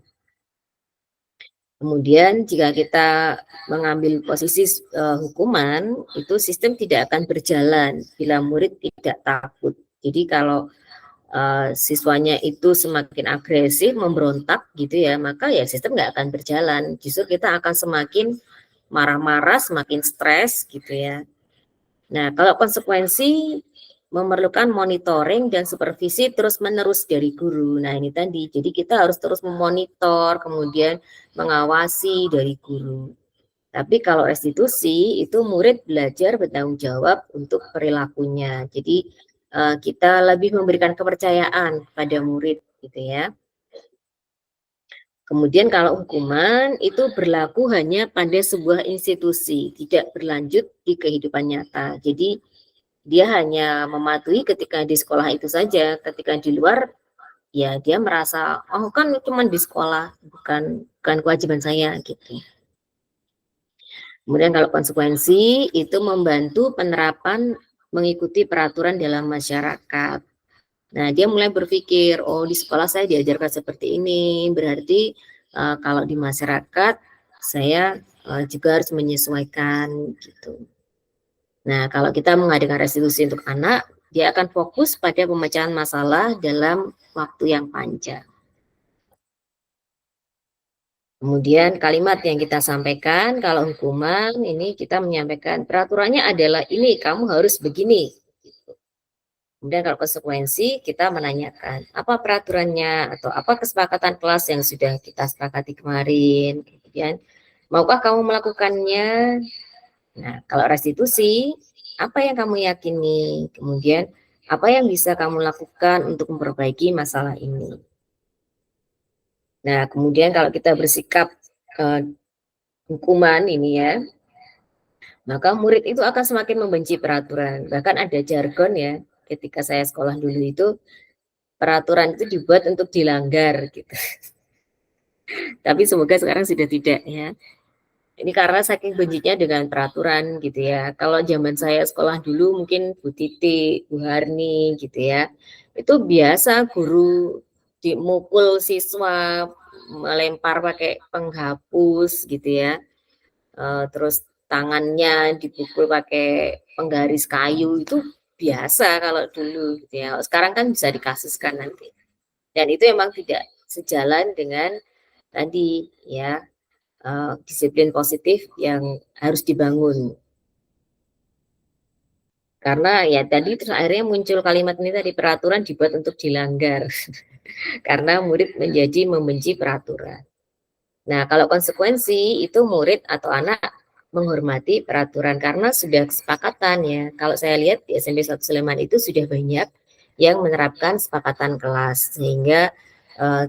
Kemudian jika kita mengambil posisi hukuman, itu sistem tidak akan berjalan bila murid tidak takut. Jadi kalau siswanya itu semakin agresif, memberontak gitu ya, maka ya sistem nggak akan berjalan. Justru kita akan semakin marah-marah, semakin stres gitu ya. Nah, kalau konsekuensi memerlukan monitoring dan supervisi terus-menerus dari guru. Nah, ini tadi. Jadi kita harus terus memonitor, kemudian mengawasi dari guru. Tapi kalau restitusi itu murid belajar bertanggung jawab untuk perilakunya. Jadi kita lebih memberikan kepercayaan pada murid gitu ya. Kemudian kalau hukuman itu berlaku hanya pada sebuah institusi, tidak berlanjut di kehidupan nyata. Jadi dia hanya mematuhi ketika di sekolah itu saja, ketika di luar ya dia merasa oh kan cuma di sekolah, bukan kewajiban saya gitu. Kemudian kalau konsekuensi itu membantu penerapan mengikuti peraturan dalam masyarakat. Nah, dia mulai berpikir, oh di sekolah saya diajarkan seperti ini, berarti kalau di masyarakat saya juga harus menyesuaikan gitu. Nah, kalau kita mengadakan restitusi untuk anak, dia akan fokus pada pemecahan masalah dalam waktu yang panjang. Kemudian kalimat yang kita sampaikan, kalau hukuman ini kita menyampaikan peraturannya adalah ini, kamu harus begini. Kemudian kalau konsekuensi kita menanyakan apa peraturannya atau apa kesepakatan kelas yang sudah kita sepakati kemarin. Kemudian maukah kamu melakukannya? Nah, kalau restitusi, apa yang kamu yakini? Kemudian apa yang bisa kamu lakukan untuk memperbaiki masalah ini? Nah, kemudian kalau kita bersikap hukuman ini ya, maka murid itu akan semakin membenci peraturan. Bahkan ada jargon ya, ketika saya sekolah dulu itu, peraturan itu dibuat untuk dilanggar gitu. Tapi semoga sekarang sudah tidak ya. Ini karena saking bencinya dengan peraturan gitu ya. Kalau zaman saya sekolah dulu mungkin Bu Titi, Bu Harni gitu ya. Itu biasa guru dimukul siswa, melempar pakai penghapus gitu ya. Terus tangannya dipukul pakai penggaris kayu, itu biasa kalau dulu gitu ya. Sekarang kan bisa dikasuskan nanti. Dan itu memang tidak sejalan dengan tadi ya, disiplin positif yang harus dibangun. Karena ya tadi terus akhirnya muncul kalimat ini tadi, peraturan dibuat untuk dilanggar. Karena murid menjadi membenci peraturan. Nah, kalau konsekuensi itu murid atau anak menghormati peraturan karena sudah kesepakatan ya. Kalau saya lihat di SMP 1 Sleman itu sudah banyak yang menerapkan kesepakatan kelas sehingga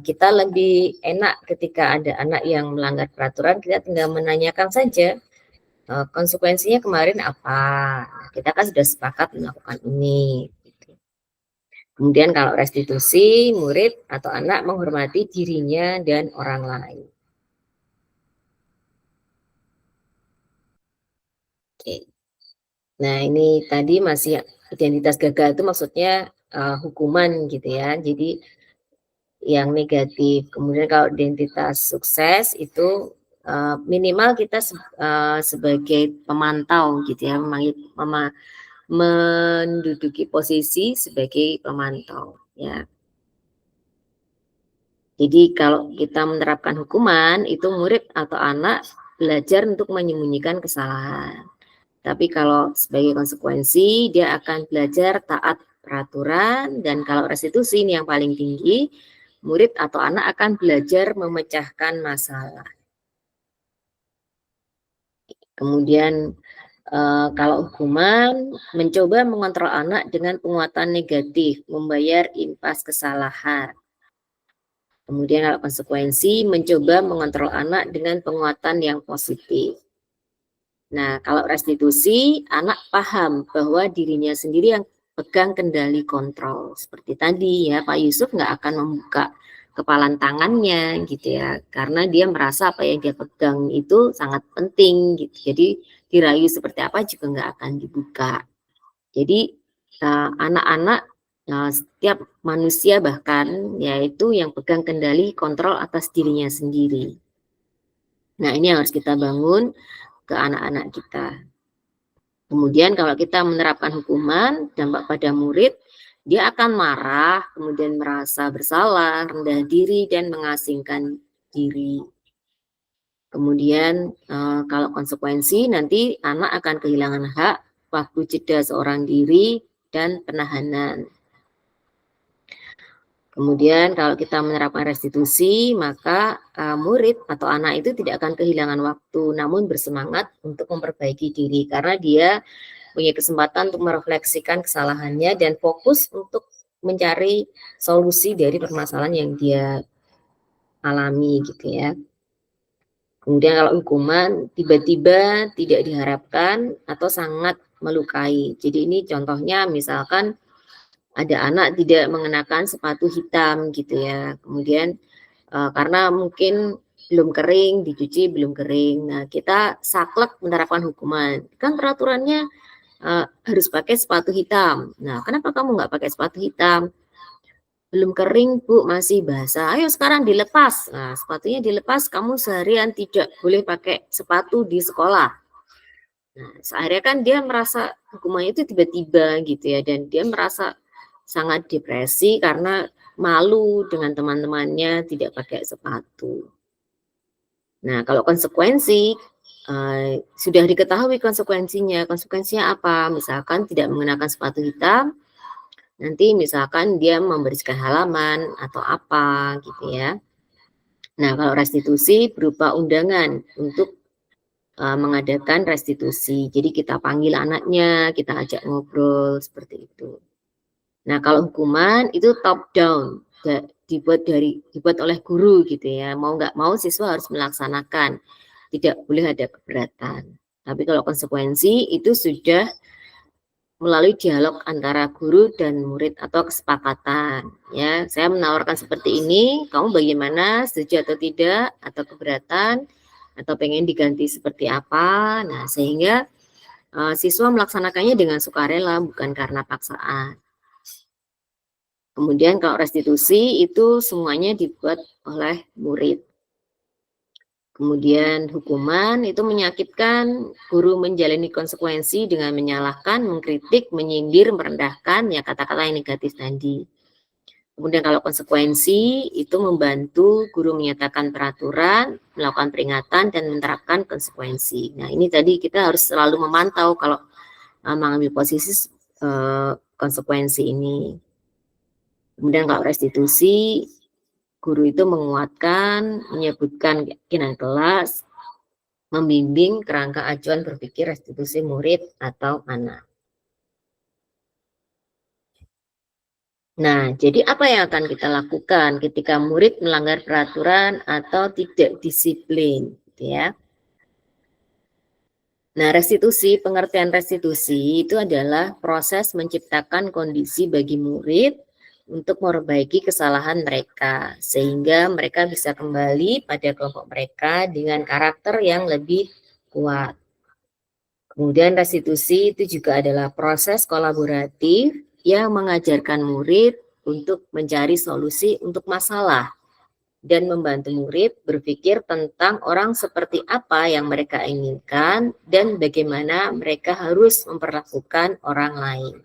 kita lebih enak ketika ada anak yang melanggar peraturan, kita tinggal menanyakan saja konsekuensinya kemarin apa. Nah, kita kan sudah sepakat melakukan ini. Gitu. Kemudian kalau restitusi, murid atau anak menghormati dirinya dan orang lain. Oke. Nah, ini tadi masih identitas gagal itu maksudnya hukuman gitu ya. Jadi yang negatif. Kemudian kalau identitas sukses itu minimal kita sebagai pemantau gitu ya, menduduki posisi sebagai pemantau ya. Jadi kalau kita menerapkan hukuman itu murid atau anak belajar untuk menyembunyikan kesalahan. Tapi kalau sebagai konsekuensi dia akan belajar taat peraturan, dan kalau restitusi ini yang paling tinggi, murid atau anak akan belajar memecahkan masalah. Kemudian kalau hukuman mencoba mengontrol anak dengan penguatan negatif, membayar impas kesalahan. Kemudian kalau konsekuensi mencoba mengontrol anak dengan penguatan yang positif. Nah, kalau restitusi, anak paham bahwa dirinya sendiri yang pegang kendali kontrol. Seperti tadi ya, Pak Yusuf nggak akan membuka kepalan tangannya gitu ya, karena dia merasa apa yang dia pegang itu sangat penting gitu. Jadi dirayu seperti apa juga nggak akan dibuka. Jadi anak-anak setiap manusia bahkan yaitu yang pegang kendali kontrol atas dirinya sendiri. Nah, ini yang harus kita bangun ke anak-anak kita. Kemudian kalau kita menerapkan hukuman dampak pada murid, dia akan marah, kemudian merasa bersalah, rendah diri, dan mengasingkan diri. Kemudian kalau konsekuensi nanti anak akan kehilangan hak, waktu jeda seorang diri, dan penahanan. Kemudian kalau kita menerapkan restitusi, maka murid atau anak itu tidak akan kehilangan waktu, namun bersemangat untuk memperbaiki diri karena dia punya kesempatan untuk merefleksikan kesalahannya dan fokus untuk mencari solusi dari permasalahan yang dia alami gitu ya. Kemudian kalau hukuman tiba-tiba tidak diharapkan atau sangat melukai. Jadi ini contohnya misalkan ada anak tidak mengenakan sepatu hitam gitu ya. Kemudian karena mungkin belum kering, dicuci belum kering. Nah, kita saklek menerapkan hukuman. Kan peraturannya harus pakai sepatu hitam. Nah, kenapa kamu nggak pakai sepatu hitam? Belum kering, Bu, masih basah. Ayo sekarang dilepas. Nah, sepatunya dilepas, kamu seharian tidak boleh pakai sepatu di sekolah. Nah, seharian kan dia merasa hukumannya itu tiba-tiba gitu ya, dan dia merasa sangat depresi karena malu dengan teman-temannya tidak pakai sepatu. Nah, kalau konsekuensi sudah diketahui konsekuensinya. Konsekuensinya apa? Misalkan tidak mengenakan sepatu hitam, nanti misalkan dia membersihkan halaman atau apa gitu ya. Nah, kalau restitusi berupa undangan untuk mengadakan restitusi. Jadi kita panggil anaknya, kita ajak ngobrol seperti itu. Nah, kalau hukuman itu top down, dibuat oleh guru gitu ya. Mau nggak mau siswa harus melaksanakan. Tidak boleh ada keberatan. Tapi kalau konsekuensi itu sudah melalui dialog antara guru dan murid atau kesepakatan. Ya, saya menawarkan seperti ini, kamu bagaimana, setuju atau tidak, atau keberatan, atau pengen diganti seperti apa. Nah, sehingga siswa melaksanakannya dengan sukarela, bukan karena paksaan. Kemudian kalau restitusi itu semuanya dibuat oleh murid. Kemudian hukuman itu menyakitkan, guru menjalani konsekuensi dengan menyalahkan, mengkritik, menyindir, merendahkan, ya kata-kata yang negatif tadi. Kemudian kalau konsekuensi itu membantu guru menyatakan peraturan, melakukan peringatan, dan menerapkan konsekuensi. Nah, ini tadi kita harus selalu memantau kalau mengambil posisi konsekuensi ini. Kemudian kalau restitusi Guru itu menguatkan, menyebutkan keyakinan kelas, membimbing kerangka acuan berpikir restitusi murid atau anak. Nah, jadi apa yang akan kita lakukan ketika murid melanggar peraturan atau tidak disiplin, gitu ya? Nah, restitusi, pengertian restitusi itu adalah proses menciptakan kondisi bagi murid untuk memperbaiki kesalahan mereka, sehingga mereka bisa kembali pada kelompok mereka dengan karakter yang lebih kuat. Kemudian restitusi itu juga adalah proses kolaboratif yang mengajarkan murid untuk mencari solusi untuk masalah dan membantu murid berpikir tentang orang seperti apa yang mereka inginkan dan bagaimana mereka harus memperlakukan orang lain.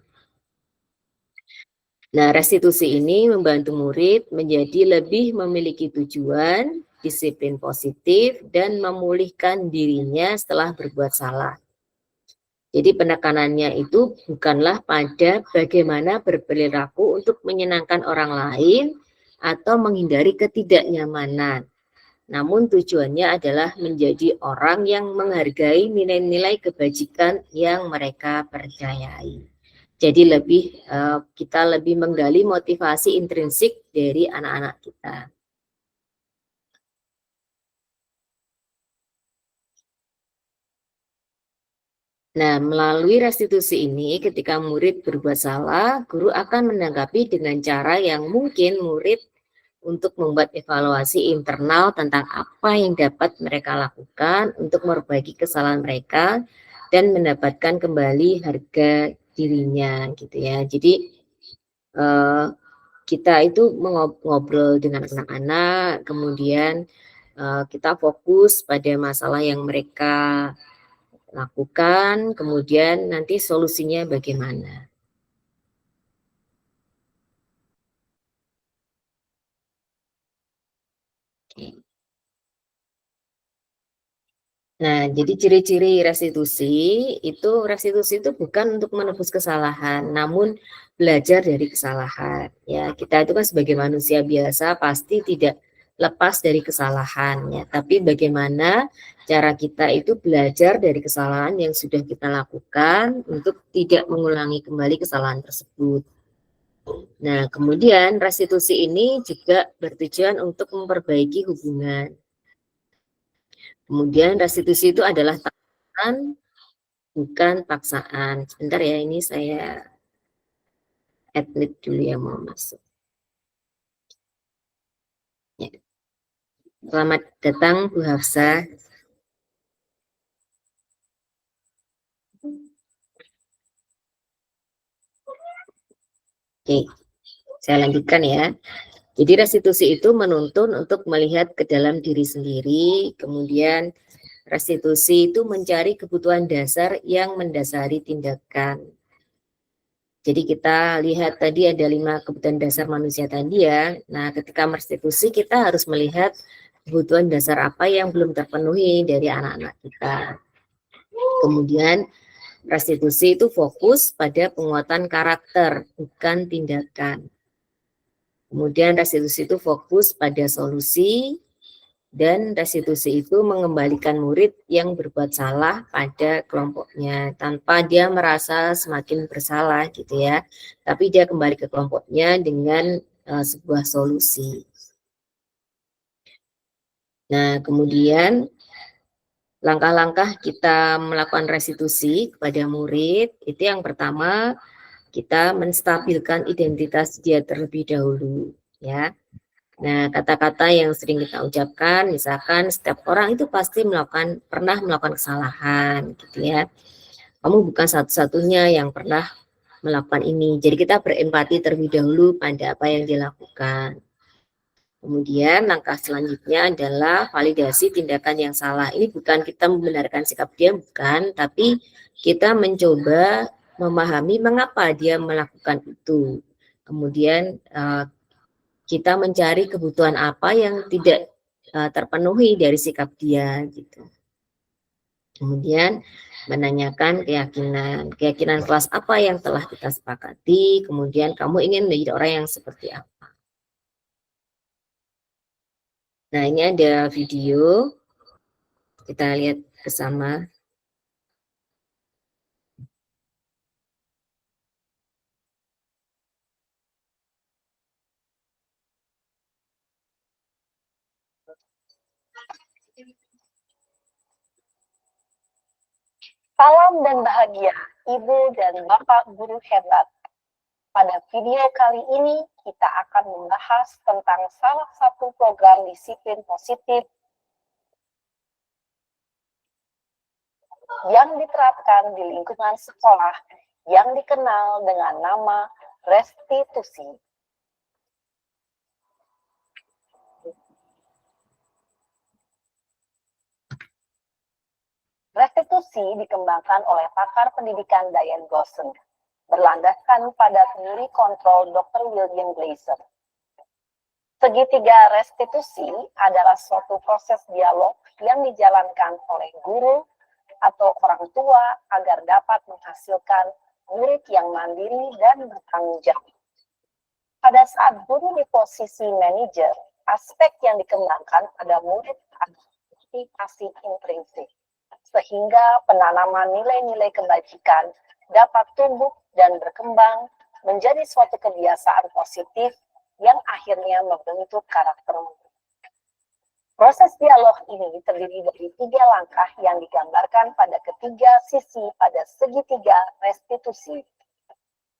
Nah, restitusi ini membantu murid menjadi lebih memiliki tujuan, disiplin positif, dan memulihkan dirinya setelah berbuat salah. Jadi penekanannya itu bukanlah pada bagaimana berperilaku untuk menyenangkan orang lain atau menghindari ketidaknyamanan. Namun tujuannya adalah menjadi orang yang menghargai nilai-nilai kebajikan yang mereka percayai. Jadi kita lebih menggali motivasi intrinsik dari anak-anak kita. Nah, melalui restitusi ini, ketika murid berbuat salah, guru akan menanggapi dengan cara yang mungkin murid untuk membuat evaluasi internal tentang apa yang dapat mereka lakukan untuk memperbaiki kesalahan mereka dan mendapatkan kembali harga dirinya, gitu ya. Jadi kita itu ngobrol dengan anak-anak, kemudian kita fokus pada masalah yang mereka lakukan, kemudian nanti solusinya bagaimana. Oke. Nah, jadi ciri-ciri restitusi itu bukan untuk menebus kesalahan, namun belajar dari kesalahan. Ya, kita itu kan sebagai manusia biasa pasti tidak lepas dari kesalahan, ya. Tapi bagaimana cara kita itu belajar dari kesalahan yang sudah kita lakukan untuk tidak mengulangi kembali kesalahan tersebut. Nah, kemudian restitusi ini juga bertujuan untuk memperbaiki hubungan. Kemudian restitusi itu adalah tawaran, bukan paksaan. Sebentar ya, ini saya admit dulu yang mau masuk. Ya. Selamat datang Bu Hafsa. Oke, saya lanjutkan ya. Jadi restitusi itu menuntun untuk melihat ke dalam diri sendiri, kemudian restitusi itu mencari kebutuhan dasar yang mendasari tindakan. Jadi kita lihat tadi ada 5 kebutuhan dasar manusia tadi ya. Nah, ketika merestitusi kita harus melihat kebutuhan dasar apa yang belum terpenuhi dari anak-anak kita. Kemudian restitusi itu fokus pada penguatan karakter, bukan tindakan. Kemudian restitusi itu fokus pada solusi, dan restitusi itu mengembalikan murid yang berbuat salah pada kelompoknya tanpa dia merasa semakin bersalah gitu ya, tapi dia kembali ke kelompoknya dengan sebuah solusi. Nah, kemudian langkah-langkah kita melakukan restitusi kepada murid itu yang pertama, kita menstabilkan identitas dia terlebih dahulu ya. Nah, kata-kata yang sering kita ucapkan, misalkan setiap orang itu pasti pernah melakukan kesalahan, gitu ya. Kamu bukan satu-satunya yang pernah melakukan ini. Jadi kita berempati terlebih dahulu pada apa yang dilakukan. Kemudian langkah selanjutnya adalah validasi tindakan yang salah. Ini bukan kita membenarkan sikap dia, bukan, tapi kita mencoba memahami mengapa dia melakukan itu. Kemudian kita mencari kebutuhan apa yang tidak terpenuhi dari sikap dia gitu. Kemudian menanyakan keyakinan kelas apa yang telah kita sepakati, kemudian kamu ingin menjadi orang yang seperti apa. Nah, ini ada video. Kita lihat bersama. Salam dan bahagia, Ibu dan Bapak guru hebat. Pada video kali ini, kita akan membahas tentang salah satu program disiplin positif yang diterapkan di lingkungan sekolah yang dikenal dengan nama restitusi. Restitusi dikembangkan oleh pakar pendidikan Diane Gosson, berlandaskan pada teori kontrol Dr. William Glasser. Segitiga restitusi adalah suatu proses dialog yang dijalankan oleh guru atau orang tua agar dapat menghasilkan murid yang mandiri dan bertanggung jawab. Pada saat guru di posisi manajer, aspek yang dikembangkan pada murid adalah motivasi intrinsik, sehingga penanaman nilai-nilai kebajikan dapat tumbuh dan berkembang menjadi suatu kebiasaan positif yang akhirnya membentuk karakter murid. Proses dialog ini terdiri dari 3 langkah yang digambarkan pada ketiga sisi pada segitiga restitusi.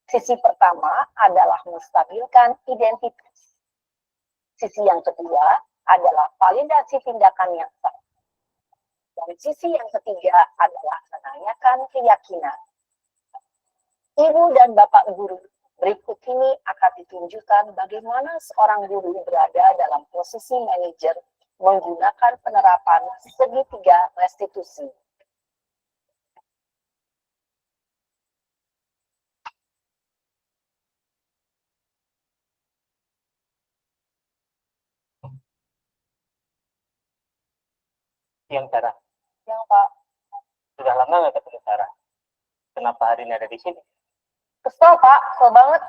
Sisi pertama adalah menstabilkan identitas. Sisi yang kedua adalah validasi tindakan yang sah. Dan sisi yang ketiga adalah menanyakan keyakinan. Ibu dan Bapak guru, berikut ini akan ditunjukkan bagaimana seorang guru berada dalam posisi manajer menggunakan penerapan segitiga restitusi. Yang Sarah, Yang Pak, sudah lama nggak ketemu Sarah? Kenapa hari ini ada di sini? kesel Pak, kesel banget.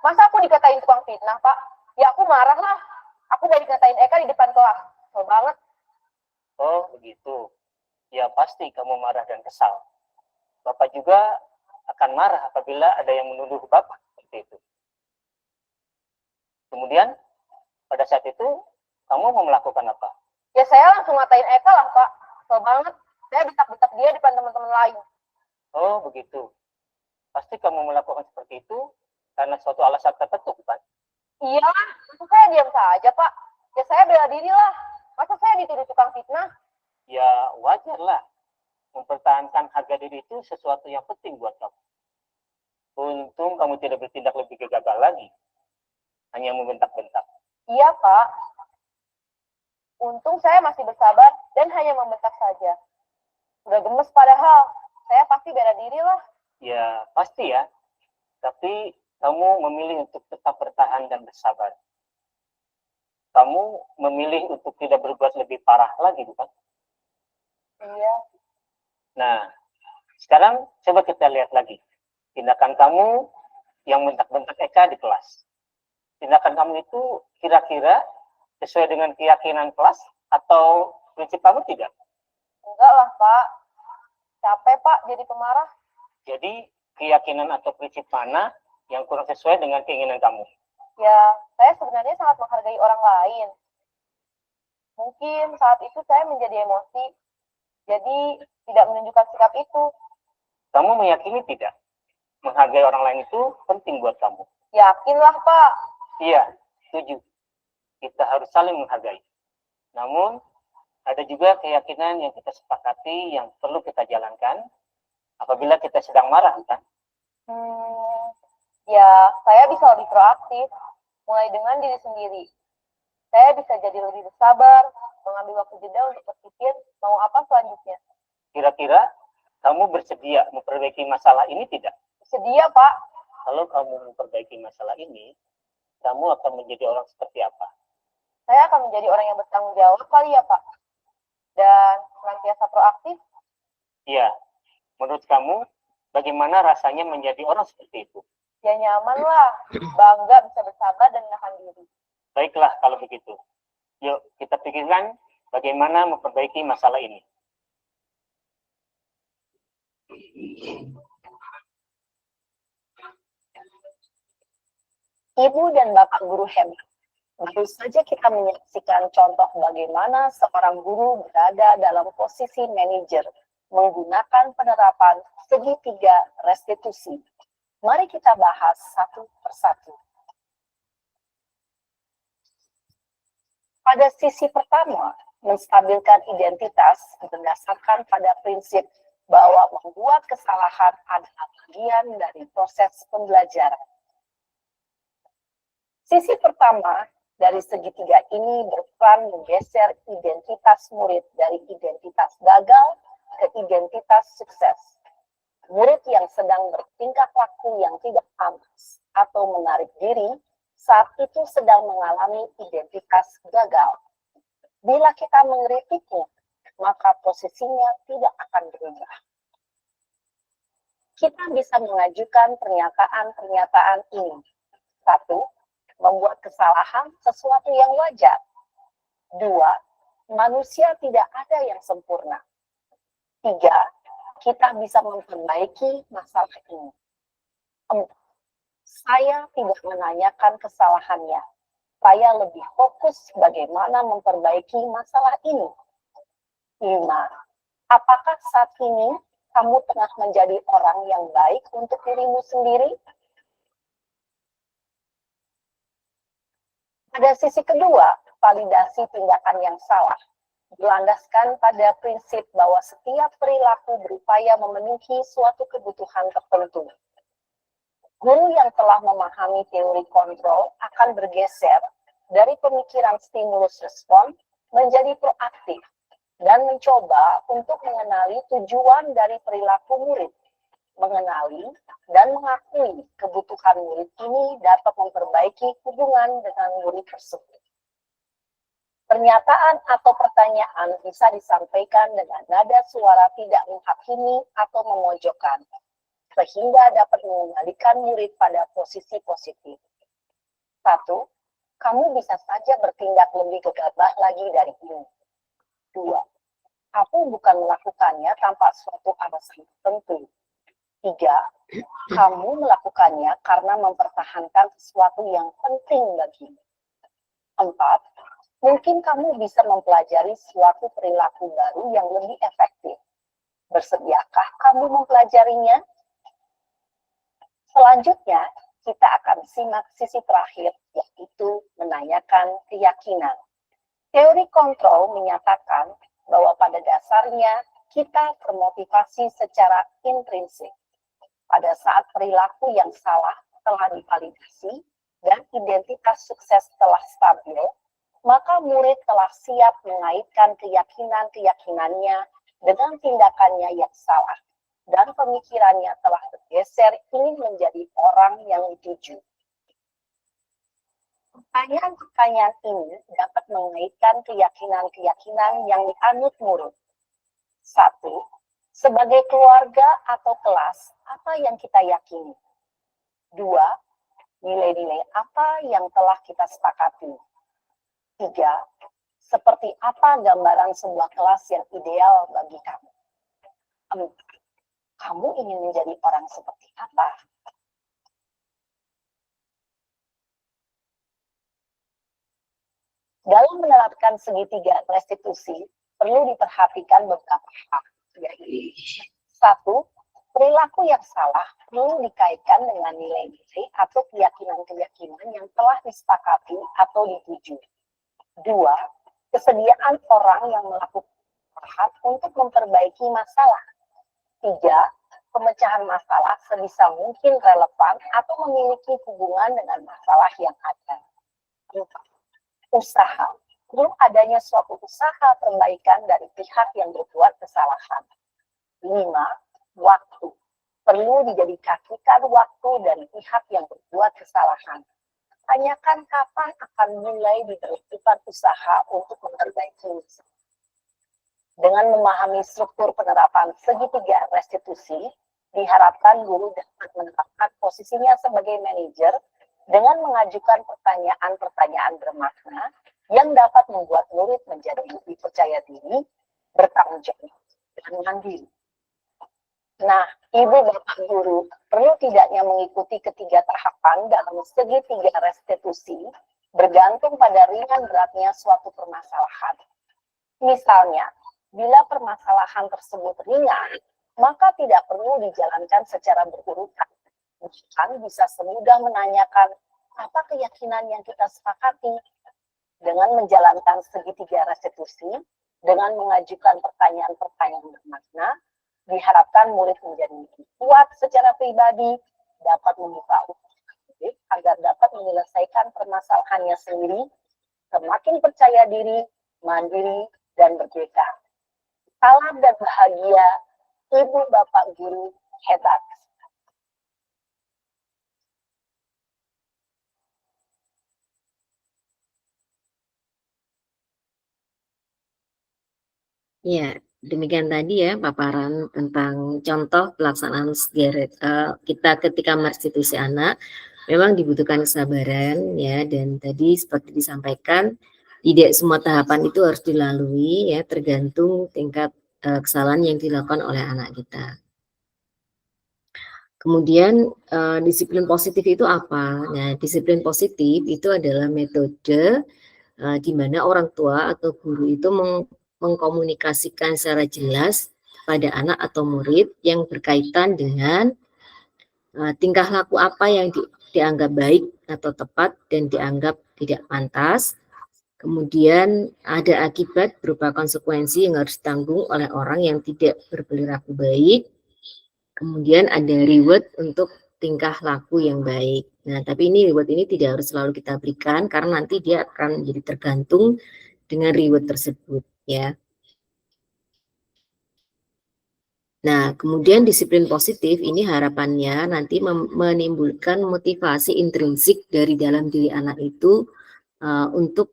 Masa aku dikatain tukang fitnah Pak? Ya aku marah lah. Aku udah dikatain Eka di depan kelas. Kesel banget. Oh begitu. Ya pasti kamu marah dan kesal. Bapak juga akan marah apabila ada yang menuduh Bapak seperti itu. Kemudian pada saat itu kamu mau melakukan apa? Ya saya langsung ngatain Eka lah Pak. Kesel banget. Saya betak-betak dia depan teman-teman lain. Oh begitu. Pasti kamu melakukan seperti itu karena suatu alasan tertentu, bukan? Iya, masa saya diam saja Pak? Ya saya bela diri lah. Masa saya dituduh tukang fitnah? Ya wajar lah. Mempertahankan harga diri itu sesuatu yang penting buat kamu. Untung kamu tidak bertindak lebih gegabah lagi. Hanya membentak-bentak. Iya Pak. Untung saya masih bersabar dan hanya membentak saja. Udah gemes padahal. Saya pasti bela diri lah. Ya pasti ya. Tapi kamu memilih untuk tetap bertahan dan bersabar. Kamu memilih untuk tidak berbuat lebih parah lagi, bukan? Iya. Nah, sekarang coba kita lihat lagi. Tindakan kamu yang bentak-bentak Eka di kelas. Tindakan kamu itu kira-kira sesuai dengan keyakinan kelas atau prinsip kamu tidak? Enggak lah Pak. Capek Pak jadi pemarah. Jadi keyakinan atau prinsip mana yang kurang sesuai dengan keinginan kamu? Ya, saya sebenarnya sangat menghargai orang lain. Mungkin saat itu saya menjadi emosi, jadi tidak menunjukkan sikap itu. Kamu meyakini tidak? Menghargai orang lain itu penting buat kamu. Yakinlah Pak. Iya, setuju. Kita harus saling menghargai. Namun, ada juga keyakinan yang kita sepakati yang perlu kita jalankan apabila kita sedang marah, kan? Ya, saya bisa lebih proaktif, mulai dengan diri sendiri. Saya bisa jadi lebih bersabar, mengambil waktu jeda untuk berpikir mau apa selanjutnya. Kira-kira kamu bersedia memperbaiki masalah ini tidak? Sedia, Pak. Kalau kamu memperbaiki masalah ini, kamu akan menjadi orang seperti apa? Saya akan menjadi orang yang bertanggung jawab kali ya, Pak. Dan senantiasa proaktif. Iya. Menurut kamu, bagaimana rasanya menjadi orang seperti itu? Ya nyaman lah, bangga bisa bersabar dan menahan diri. Baiklah kalau begitu. Yuk kita pikirkan bagaimana memperbaiki masalah ini. Ibu dan Bapak guru hebat, baru saja kita menyaksikan contoh bagaimana seorang guru berada dalam posisi manajer menggunakan penerapan segitiga restitusi. Mari kita bahas satu persatu. Pada sisi pertama, menstabilkan identitas berdasarkan pada prinsip bahwa membuat kesalahan adalah bagian dari proses pembelajaran. Sisi pertama dari segitiga ini berperan menggeser identitas murid dari identitas gagal ke identitas sukses. Murid yang sedang bertingkah laku yang tidak pantas atau menarik diri saat itu sedang mengalami identitas gagal. Bila kita mengkritiknya, maka posisinya tidak akan berubah. Kita bisa mengajukan pernyataan-pernyataan ini. 1. Membuat kesalahan sesuatu yang wajar. 2. Manusia tidak ada yang sempurna. 3. Kita bisa memperbaiki masalah ini. 4. Saya tidak menanyakan kesalahannya. Saya lebih fokus bagaimana memperbaiki masalah ini. 5. Apakah saat ini kamu tengah menjadi orang yang baik untuk dirimu sendiri? Pada sisi kedua, validasi tindakan yang salah berlandaskan pada prinsip bahwa setiap perilaku berupaya memenuhi suatu kebutuhan tertentu. Guru yang telah memahami teori kontrol akan bergeser dari pemikiran stimulus respon menjadi proaktif dan mencoba untuk mengenali tujuan dari perilaku murid. Mengenali dan mengakui kebutuhan murid ini dapat memperbaiki hubungan dengan murid tersebut. Pernyataan atau pertanyaan bisa disampaikan dengan nada suara tidak menghakimi atau memojokkan, sehingga dapat mengembalikan murid pada posisi positif. 1. Kamu bisa saja bertindak lebih gegabah lagi dari ini. 2. Kamu bukan melakukannya tanpa suatu alasan tertentu. 3. Kamu melakukannya karena mempertahankan sesuatu yang penting bagimu. 4. Mungkin kamu bisa mempelajari suatu perilaku baru yang lebih efektif. Bersediakah kamu mempelajarinya? Selanjutnya, kita akan simak sisi terakhir, yaitu menanyakan keyakinan. Teori kontrol menyatakan bahwa pada dasarnya kita termotivasi secara intrinsik. Pada saat perilaku yang salah telah divalidasi dan identitas sukses telah stabil, maka murid telah siap mengaitkan keyakinan-keyakinannya dengan tindakannya yang salah, dan pemikirannya telah bergeser ingin menjadi orang yang dituju. Pertanyaan-pertanyaan ini dapat mengaitkan keyakinan-keyakinan yang dianut murid. 1. Sebagai keluarga atau kelas, apa yang kita yakini? 2. Nilai-nilai apa yang telah kita sepakati? 3. Seperti apa gambaran sebuah kelas yang ideal bagi kamu? 4. Kamu ingin menjadi orang seperti apa? Dalam menerapkan segitiga restitusi, perlu diperhatikan beberapa hal, yaitu 1. Perilaku yang salah perlu dikaitkan dengan nilai-nilai atau keyakinan-keyakinan yang telah disepakati atau dituju. 2. Kesediaan orang yang melakukan usaha untuk memperbaiki masalah. 3. Pemecahan masalah sebisa mungkin relevan atau memiliki hubungan dengan masalah yang ada. 4. Usaha. Perlu adanya suatu usaha perbaikan dari pihak yang berbuat kesalahan. 5. Waktu. Perlu didedikasikan waktu dari pihak yang berbuat kesalahan. Tanyakan kapan akan mulai diberlakukan usaha untuk memperbaiki usaha. Dengan memahami struktur penerapan segitiga restitusi, diharapkan guru dapat menetapkan posisinya sebagai manajer dengan mengajukan pertanyaan-pertanyaan bermakna yang dapat membuat murid menjadi lebih percaya diri, bertanggung jawab, dan mandiri. Nah, Ibu Bapak Guru perlu tidaknya mengikuti ketiga tahapan dalam segitiga restitusi bergantung pada ringan beratnya suatu permasalahan. Misalnya, bila permasalahan tersebut ringan, maka tidak perlu dijalankan secara berurutan. Bahkan bisa semudah menanyakan apa keyakinan yang kita sepakati. Dengan menjalankan segitiga restitusi, dengan mengajukan pertanyaan-pertanyaan bermakna, diharapkan murid menjadi lebih kuat secara pribadi, dapat membuka usaha agar dapat menyelesaikan permasalahannya sendiri, semakin percaya diri, mandiri, dan merdeka. Salam dan bahagia, Ibu Bapak Guru hebat. Ya, demikian tadi ya paparan tentang contoh pelaksanaan kita ketika merestitusi anak. Memang dibutuhkan kesabaran ya, dan tadi seperti disampaikan tidak semua tahapan itu harus dilalui ya, tergantung tingkat kesalahan yang dilakukan oleh anak kita. Kemudian disiplin positif itu apa? Nah, disiplin positif itu adalah metode di mana orang tua atau guru itu mengkomunikasikan secara jelas pada anak atau murid yang berkaitan dengan tingkah laku apa yang dianggap baik atau tepat dan dianggap tidak pantas. Kemudian ada akibat berupa konsekuensi yang harus ditanggung oleh orang yang tidak berperilaku baik. Kemudian ada reward untuk tingkah laku yang baik. Nah, tapi reward ini tidak harus selalu kita berikan karena nanti dia akan menjadi tergantung dengan reward tersebut ya. Nah, kemudian disiplin positif ini harapannya nanti menimbulkan motivasi intrinsik dari dalam diri anak itu untuk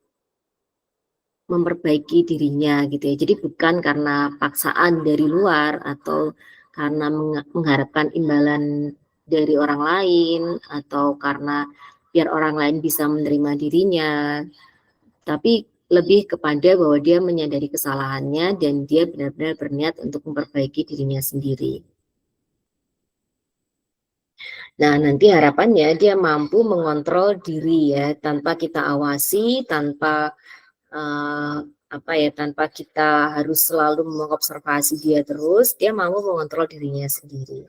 memperbaiki dirinya gitu ya. Jadi bukan karena paksaan dari luar atau karena mengharapkan imbalan dari orang lain atau karena biar orang lain bisa menerima dirinya, tapi lebih kepada bahwa dia menyadari kesalahannya dan dia benar-benar berniat untuk memperbaiki dirinya sendiri. Nah, nanti harapannya dia mampu mengontrol diri ya, tanpa kita awasi, tanpa tanpa kita harus selalu mengobservasi dia terus, dia mampu mengontrol dirinya sendiri.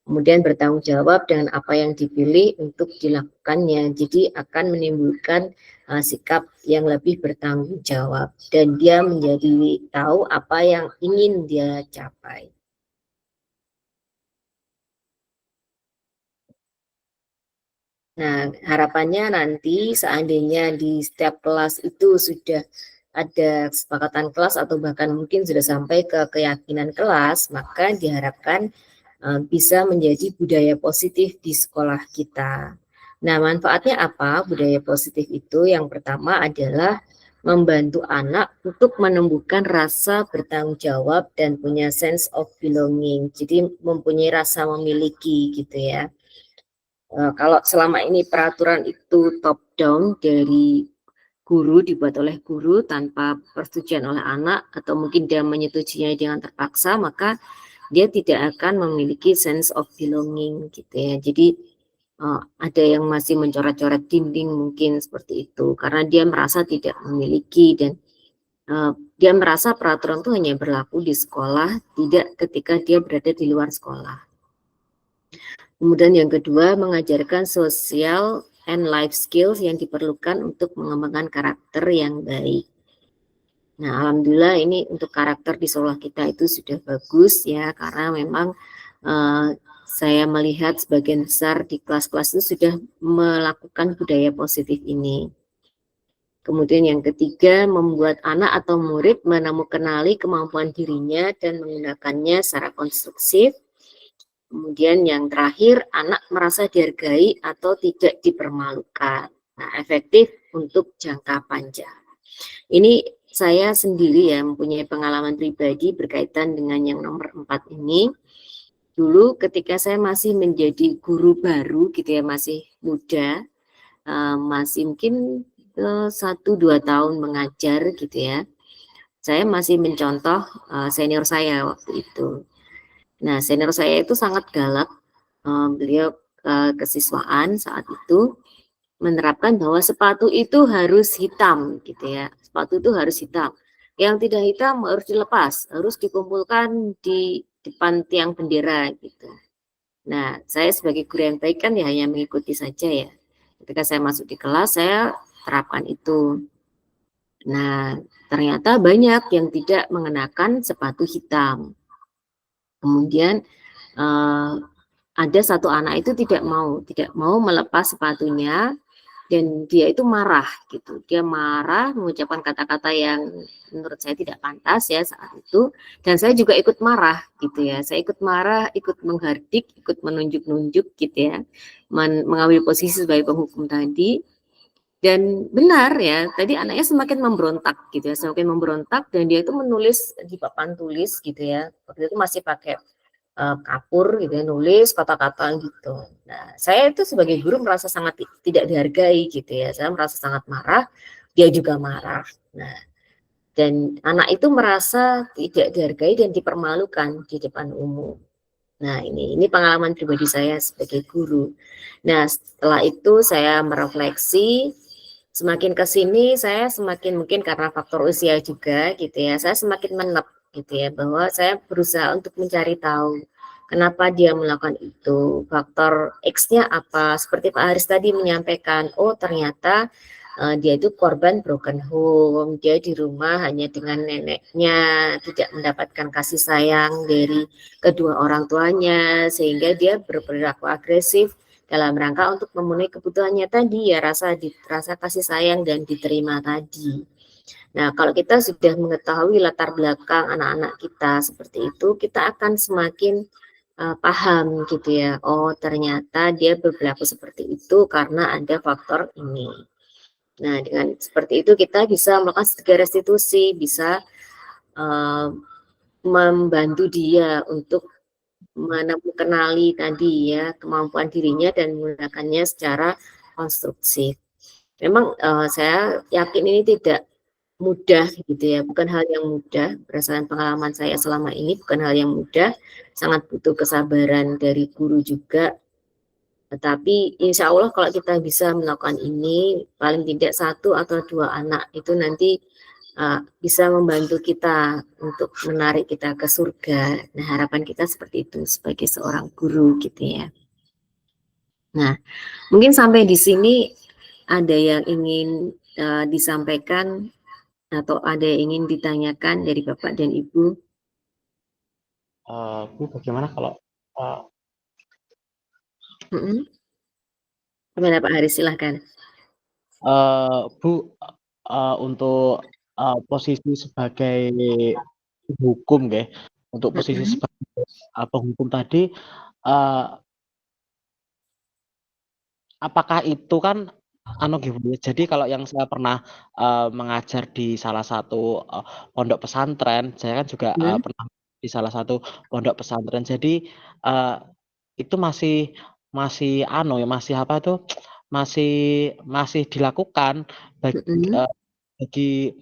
Kemudian bertanggung jawab dengan apa yang dipilih untuk dilakukannya. Jadi akan menimbulkan sikap yang lebih bertanggung jawab dan dia menjadi tahu apa yang ingin dia capai. Nah, harapannya nanti seandainya di setiap kelas itu sudah ada kesepakatan kelas atau bahkan mungkin sudah sampai ke keyakinan kelas, maka diharapkan bisa menjadi budaya positif di sekolah kita. Nah, manfaatnya apa budaya positif itu? Yang pertama adalah membantu anak untuk menumbuhkan rasa bertanggung jawab dan punya sense of belonging. Jadi mempunyai rasa memiliki gitu ya. Kalau selama ini peraturan itu top down dari guru, dibuat oleh guru tanpa persetujuan oleh anak atau mungkin dia menyetujuinya dengan terpaksa, maka dia tidak akan memiliki sense of belonging gitu ya. Jadi ada yang masih mencoret-coret dinding mungkin seperti itu karena dia merasa tidak memiliki dan dia merasa peraturan itu hanya berlaku di sekolah, tidak ketika dia berada di luar sekolah. Kemudian yang kedua, mengajarkan social and life skills yang diperlukan untuk mengembangkan karakter yang baik. Nah, alhamdulillah ini untuk karakter di sekolah kita itu sudah bagus ya, karena memang saya melihat sebagian besar di kelas-kelas itu sudah melakukan budaya positif ini. Kemudian yang ketiga, membuat anak atau murid mengenali kemampuan dirinya dan menggunakannya secara konstruktif. Kemudian yang terakhir, anak merasa dihargai atau tidak dipermalukan. Nah, efektif untuk jangka panjang. Ini saya sendiri ya mempunyai pengalaman pribadi berkaitan dengan yang nomor 4 ini. Dulu ketika saya masih menjadi guru baru gitu ya, masih muda, masih mungkin 1-2 tahun mengajar gitu ya, saya masih mencontoh senior saya waktu itu. Nah, senior saya itu sangat galak. Beliau kesiswaan saat itu menerapkan bahwa sepatu itu harus hitam gitu ya. Sepatu itu harus hitam. Yang tidak hitam harus dilepas, harus dikumpulkan di depan tiang bendera gitu. Nah, saya sebagai guru yang baik kan ya hanya mengikuti saja ya. Ketika saya masuk di kelas, saya terapkan itu. Nah, ternyata banyak yang tidak mengenakan sepatu hitam. Kemudian ada satu anak itu tidak mau melepas sepatunya, dan dia itu marah gitu. Dia marah, mengucapkan kata-kata yang menurut saya tidak pantas ya saat itu, dan saya juga ikut marah gitu ya. Saya ikut marah, ikut menghardik, ikut menunjuk-nunjuk gitu ya, mengambil posisi sebagai penghukum tadi. Dan benar ya, tadi anaknya semakin memberontak gitu ya, semakin memberontak, dan dia itu menulis di papan tulis gitu ya. Waktu itu masih pakai kapur gitu ya, nulis kata-kata gitu. Nah, saya itu sebagai guru merasa sangat tidak dihargai gitu ya. Saya merasa sangat marah, dia juga marah. Nah, dan anak itu merasa tidak dihargai dan dipermalukan di depan umum. Nah, ini pengalaman pribadi saya sebagai guru. Nah, setelah itu saya merefleksi, semakin ke sini saya semakin, mungkin karena faktor usia juga gitu ya, saya semakin menep gitu ya, bahwa saya berusaha untuk mencari tahu kenapa dia melakukan itu, faktor X-nya apa. Seperti Pak Haris tadi menyampaikan, oh ternyata dia itu korban broken home, dia di rumah hanya dengan neneknya, tidak mendapatkan kasih sayang dari kedua orang tuanya, sehingga dia berperilaku agresif dalam rangka untuk memenuhi kebutuhannya tadi ya, rasa kasih sayang dan diterima tadi. Nah, kalau kita sudah mengetahui latar belakang anak-anak kita seperti itu, kita akan semakin paham gitu ya. Oh, ternyata dia berperilaku seperti itu karena ada faktor ini. Nah, dengan seperti itu kita bisa melakukan strategi restitusi, bisa membantu dia untuk mengenali tadi ya kemampuan dirinya dan menggunakannya secara konstruktif. Memang saya yakin ini tidak mudah gitu ya, bukan hal yang mudah. Berdasarkan pengalaman saya selama ini, bukan hal yang mudah, sangat butuh kesabaran dari guru juga. Tetapi insya Allah kalau kita bisa melakukan ini, paling tidak 1 atau 2 anak itu nanti bisa membantu kita untuk menarik kita ke surga. Nah, harapan kita seperti itu sebagai seorang guru gitu ya. Nah, mungkin sampai di sini ada yang ingin disampaikan atau ada yang ingin ditanyakan dari Bapak dan Ibu? Bu, bagaimana kalau Gimana Pak Haris, silahkan. Bu, untuk posisi sebagai hukum ya, untuk posisi sebagai penghukum tadi, apakah itu kan jadi kalau yang saya pernah mengajar di salah satu pondok pesantren, saya kan juga pernah di salah satu pondok pesantren. Jadi itu masih masih dilakukan bagi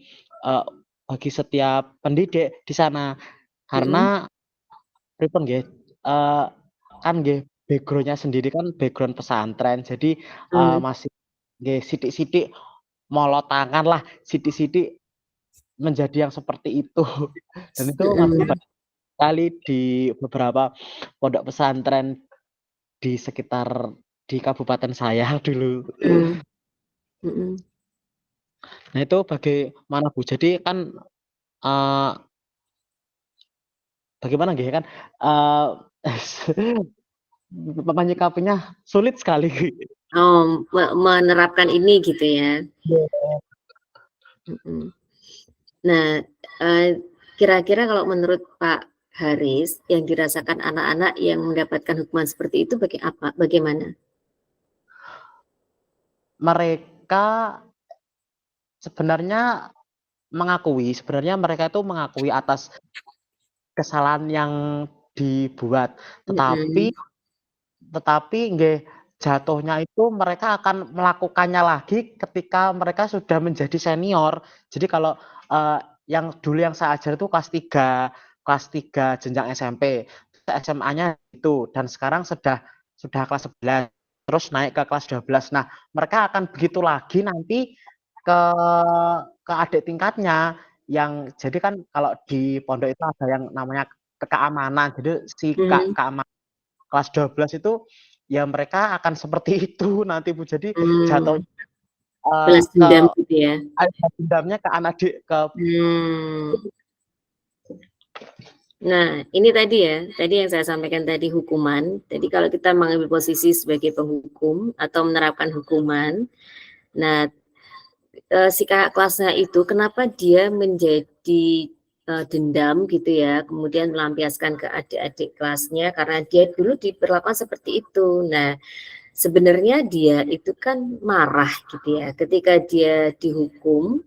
setiap pendidik di sana, karena pripun nggih, kan nggih background-nya sendiri kan background pesantren, jadi masih nggih sithik-sithik molot tangan lah, sithik-sithik menjadi yang seperti itu. Dan itu masih banyak sekali di beberapa pondok pesantren di sekitar di kabupaten saya dulu. Nah, itu bagaimana Bu? Jadi kan bagaimana nggih kan menyikapinya sulit sekali. Oh, menerapkan ini gitu ya. Nah, kira-kira kalau menurut Pak Haris, yang dirasakan anak-anak yang mendapatkan hukuman seperti itu bagaimana? Mereka sebenarnya mereka itu mengakui atas kesalahan yang dibuat, tetapi nggih jatuhnya itu mereka akan melakukannya lagi ketika mereka sudah menjadi senior. Jadi kalau yang dulu yang saya ajar itu kelas 3 jenjang SMP, SMA-nya itu, dan sekarang sudah kelas 11, terus naik ke kelas 12. Nah, mereka akan begitu lagi nanti ke adik tingkatnya yang jadi kan kalau di pondok itu ada yang namanya keamanan. Jadi si keamanan kelas 12 itu ya mereka akan seperti itu nanti Bu. Jadi jatuh balas dendam gitu ya. Dendamnya ke anak ke Nah, ini tadi yang saya sampaikan tadi hukuman. Jadi kalau kita mengambil posisi sebagai penghukum atau menerapkan hukuman, nah si kakak kelasnya itu kenapa dia menjadi dendam gitu ya, kemudian melampiaskan ke adik-adik kelasnya karena dia dulu diperlakukan seperti itu. Nah, sebenarnya dia itu kan marah gitu ya, ketika dia dihukum,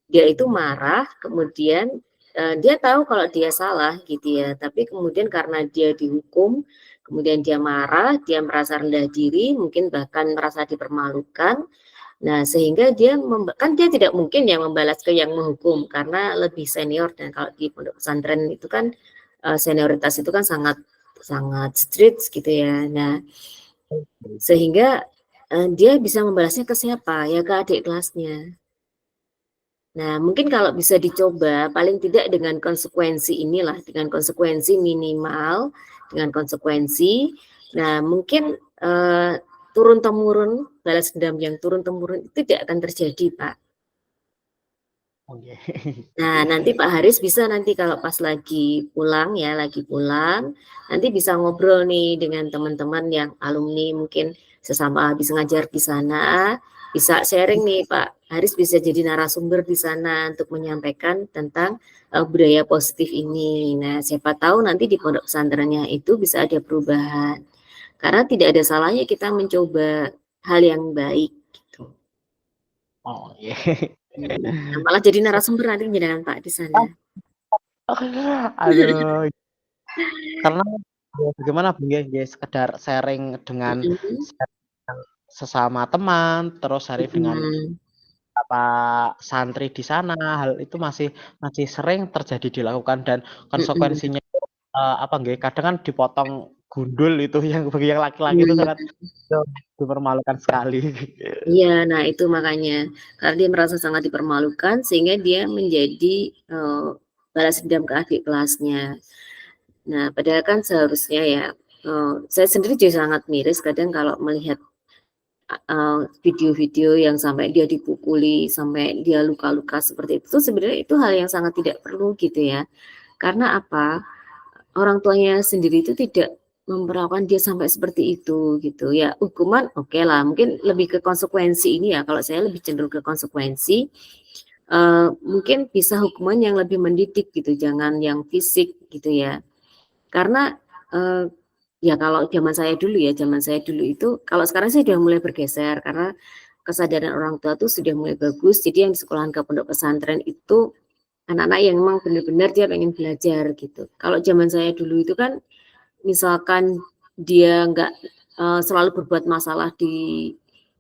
dia itu marah, kemudian dia tahu kalau dia salah gitu ya, tapi kemudian karena dia dihukum, kemudian dia marah, dia merasa rendah diri, mungkin bahkan merasa dipermalukan. Nah, sehingga dia kan dia tidak mungkin yang membalas ke yang menghukum karena lebih senior, dan kalau di pondok pesantren itu kan senioritas itu kan sangat strict gitu ya. Nah, sehingga dia bisa membalasnya ke siapa? Ya ke adik kelasnya. Nah, mungkin kalau bisa dicoba, paling tidak dengan konsekuensi inilah, dengan konsekuensi minimal, dengan konsekuensi. Nah, mungkin turun-temurun, balas dendam yang turun-temurun itu tidak akan terjadi, Pak. Nah, nanti Pak Haris bisa nanti kalau pas lagi pulang, nanti bisa ngobrol nih dengan teman-teman yang alumni mungkin sesama habis ngajar di sana, bisa sharing nih Pak Haris, bisa jadi narasumber di sana untuk menyampaikan tentang budaya positif ini. Nah, siapa tahu nanti di pondok pesantrennya itu bisa ada perubahan. Karena tidak ada salahnya kita mencoba hal yang baik gitu. Oh, iya. Nah, malah jadi narasumber nanti dengan Pak di sana. Aduh. Karena ya bagaimana Bu ya, sekedar sharing dengan sesama teman, terus sharing dengan santri di sana, hal itu masih sering terjadi dilakukan, dan konsekuensinya kadang kan dipotong gundul itu yang bagi yang laki-laki itu sangat dipermalukan sekali. Iya, nah itu makanya karena dia merasa sangat dipermalukan sehingga dia menjadi balas dendam ke adik kelasnya. Nah, padahal kan seharusnya ya, saya sendiri juga sangat miris kadang kalau melihat video-video yang sampai dia dipukuli, sampai dia luka-luka seperti itu, sebenarnya itu hal yang sangat tidak perlu gitu ya. Karena apa? Orang tuanya sendiri itu tidak memperlakukan dia sampai seperti itu gitu ya. Hukuman oke lah, mungkin lebih ke konsekuensi ini ya. Kalau saya lebih cenderung ke konsekuensi, mungkin bisa hukuman yang lebih mendidik gitu, jangan yang fisik gitu ya. Karena ya kalau zaman saya dulu itu, kalau sekarang saya sudah mulai bergeser karena kesadaran orang tua tuh sudah mulai bagus. Jadi yang di sekolahan ke pondok pesantren itu anak-anak yang memang benar-benar dia pengen belajar gitu. Kalau zaman saya dulu itu kan, misalkan dia nggak selalu berbuat masalah di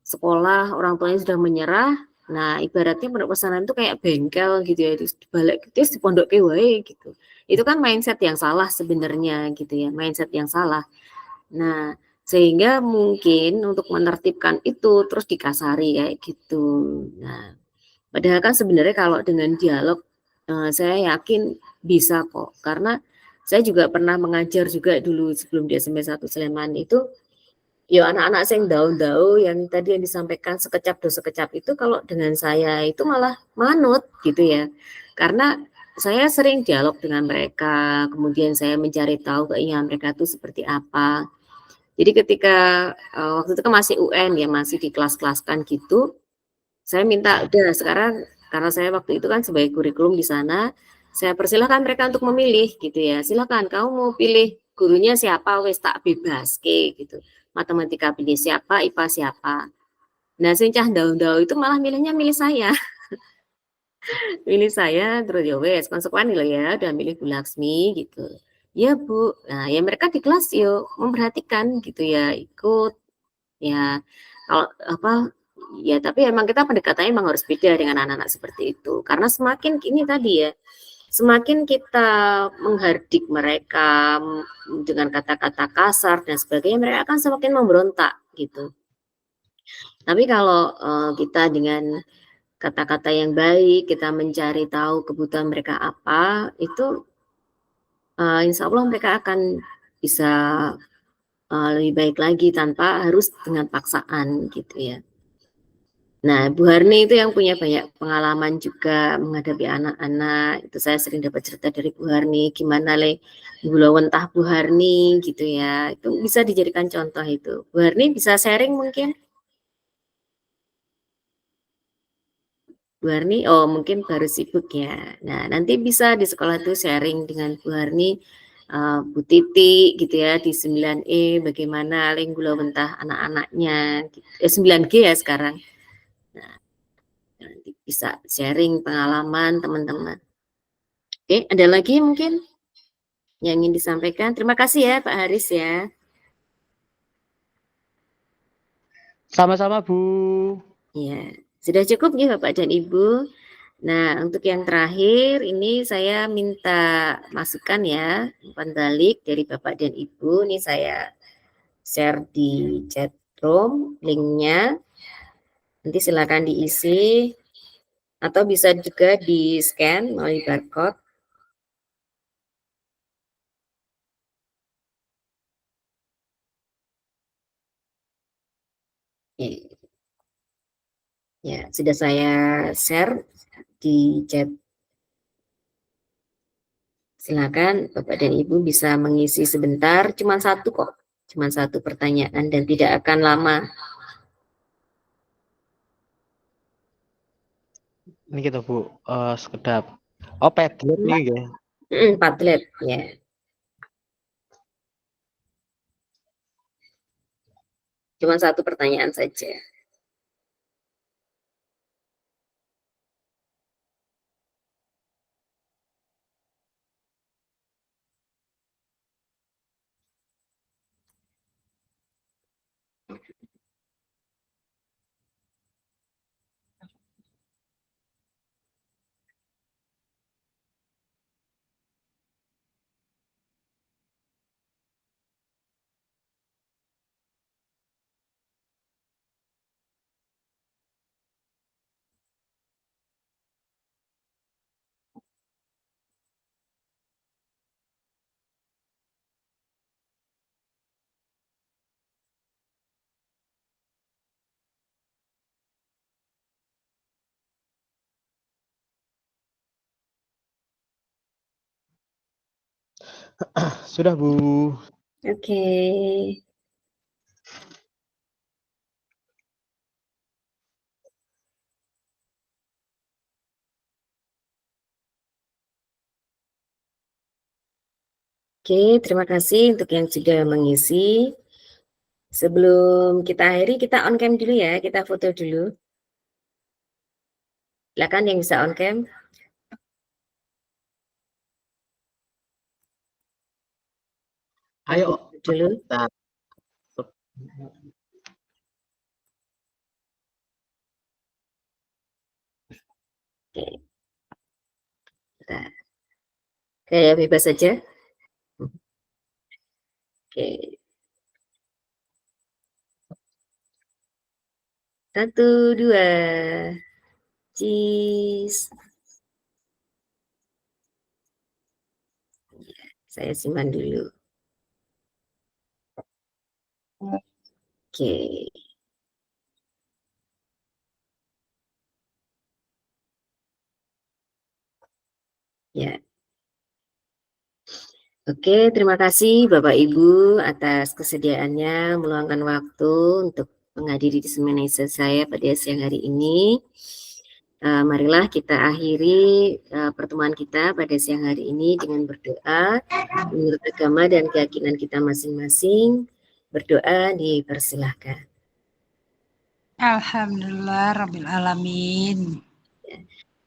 sekolah, orang tuanya sudah menyerah. Nah, ibaratnya pondok pesantren itu kayak bengkel gitu ya, terus dibalik terus di pondok wae gitu. Itu kan mindset yang salah sebenarnya gitu ya, mindset yang salah. Nah, sehingga mungkin untuk menertibkan itu terus dikasari kayak gitu. Nah, padahal kan sebenarnya kalau dengan dialog saya yakin bisa kok, karena saya juga pernah mengajar juga dulu sebelum di SMP 1 Sleman itu, ya anak-anak yang daun-daun yang tadi yang disampaikan sekecap do sekecap itu kalau dengan saya itu malah manut gitu ya. Karena saya sering dialog dengan mereka, kemudian saya mencari tahu keinginan mereka itu seperti apa. Jadi ketika waktu itu kan masih UN ya, masih dikelas-kelaskan gitu, saya minta udah sekarang karena saya waktu itu kan sebagai kurikulum di sana, saya persilahkan mereka untuk memilih gitu ya. Silakan kamu mau pilih gurunya siapa, wes tak bebas gitu. Matematika pilih siapa, IPA siapa. Nah, sing cah daun-daun itu malah milih saya. Milih saya terus ya wes konsekuen loh ya, udah milih Bu Laksmi gitu. Ya Bu. Nah, ya mereka di kelas yuk memperhatikan gitu ya, ikut Ya, kalau apa ya tapi emang kita pendekatannya emang harus beda dengan anak-anak seperti itu. Karena semakin ini tadi ya, semakin kita menghardik mereka dengan kata-kata kasar dan sebagainya, mereka akan semakin memberontak gitu. Tapi kalau kita dengan kata-kata yang baik, kita mencari tahu kebutuhan mereka apa, itu insya Allah mereka akan bisa lebih baik lagi tanpa harus dengan paksaan gitu ya. Nah, Bu Harni itu yang punya banyak pengalaman juga menghadapi anak-anak. Itu saya sering dapat cerita dari Bu Harni, gimana gulawentah Bu Harni gitu ya. Itu bisa dijadikan contoh itu. Bu Harni bisa sharing mungkin? Bu Harni, oh mungkin baru sibuk ya. Nah, nanti bisa di sekolah itu sharing dengan Bu Harni, Bu Titi gitu ya, di 9E bagaimana gulawentah anak-anaknya, 9G ya sekarang. Nah, nanti bisa sharing pengalaman teman-teman. Oke, ada lagi mungkin yang ingin disampaikan? Terima kasih ya Pak Haris ya. Sama-sama Bu. Ya, sudah cukup ya Bapak dan Ibu. Nah, untuk yang terakhir ini saya minta masukan ya, umpan balik dari Bapak dan Ibu. Ini saya share di chat room linknya. Nanti silakan diisi atau bisa juga di scan melalui barcode. Ya, sudah saya share di chat. Silakan Bapak dan Ibu bisa mengisi sebentar, cuma satu kok, cuma satu pertanyaan dan tidak akan lama. Ini kita Bu, sekedap. Oh, Padlet nih ya. Padlet ya. Cuma satu pertanyaan saja. Sudah Bu. Oke. Oke, terima kasih untuk yang sudah mengisi. Sebelum kita akhiri, kita on cam dulu ya, kita foto dulu. Silakan yang bisa on cam. Ayo dulu. Oke. Kayak bebas saja. Oke. 1, 2. Cheese. Saya simpan dulu. Oke. Ya. Oke, terima kasih Bapak Ibu atas kesediaannya meluangkan waktu untuk menghadiri dissemination saya pada siang hari ini. Marilah kita akhiri pertemuan kita pada siang hari ini dengan berdoa menurut agama dan keyakinan kita masing-masing. Berdoa dipersilahkan. Alhamdulillah Rabbil Alamin.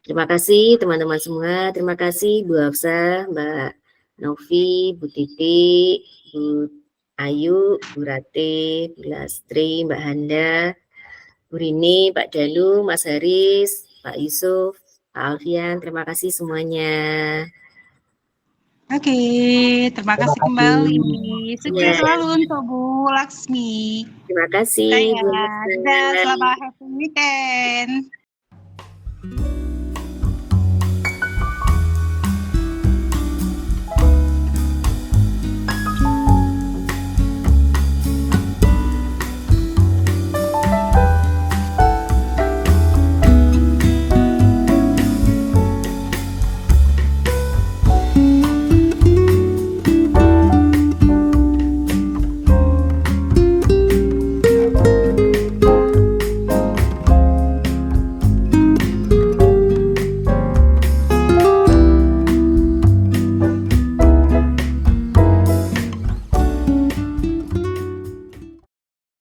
Terima kasih teman-teman semua. Terima kasih Bu Hafsah, Mbak Novi, Bu Titi, Bu Ayu, Bu Rate, Bu Lastri, Mbak Handa, Bu Rini, Pak Dalu, Mas Haris, Pak Yusuf, Pak Alfian, terima kasih semuanya. Oke, terima kasih kembali. Sukses Ya. selalu untuk Bu Laksmi. Terima kasih. Bu Dadah, selamat happy weekend.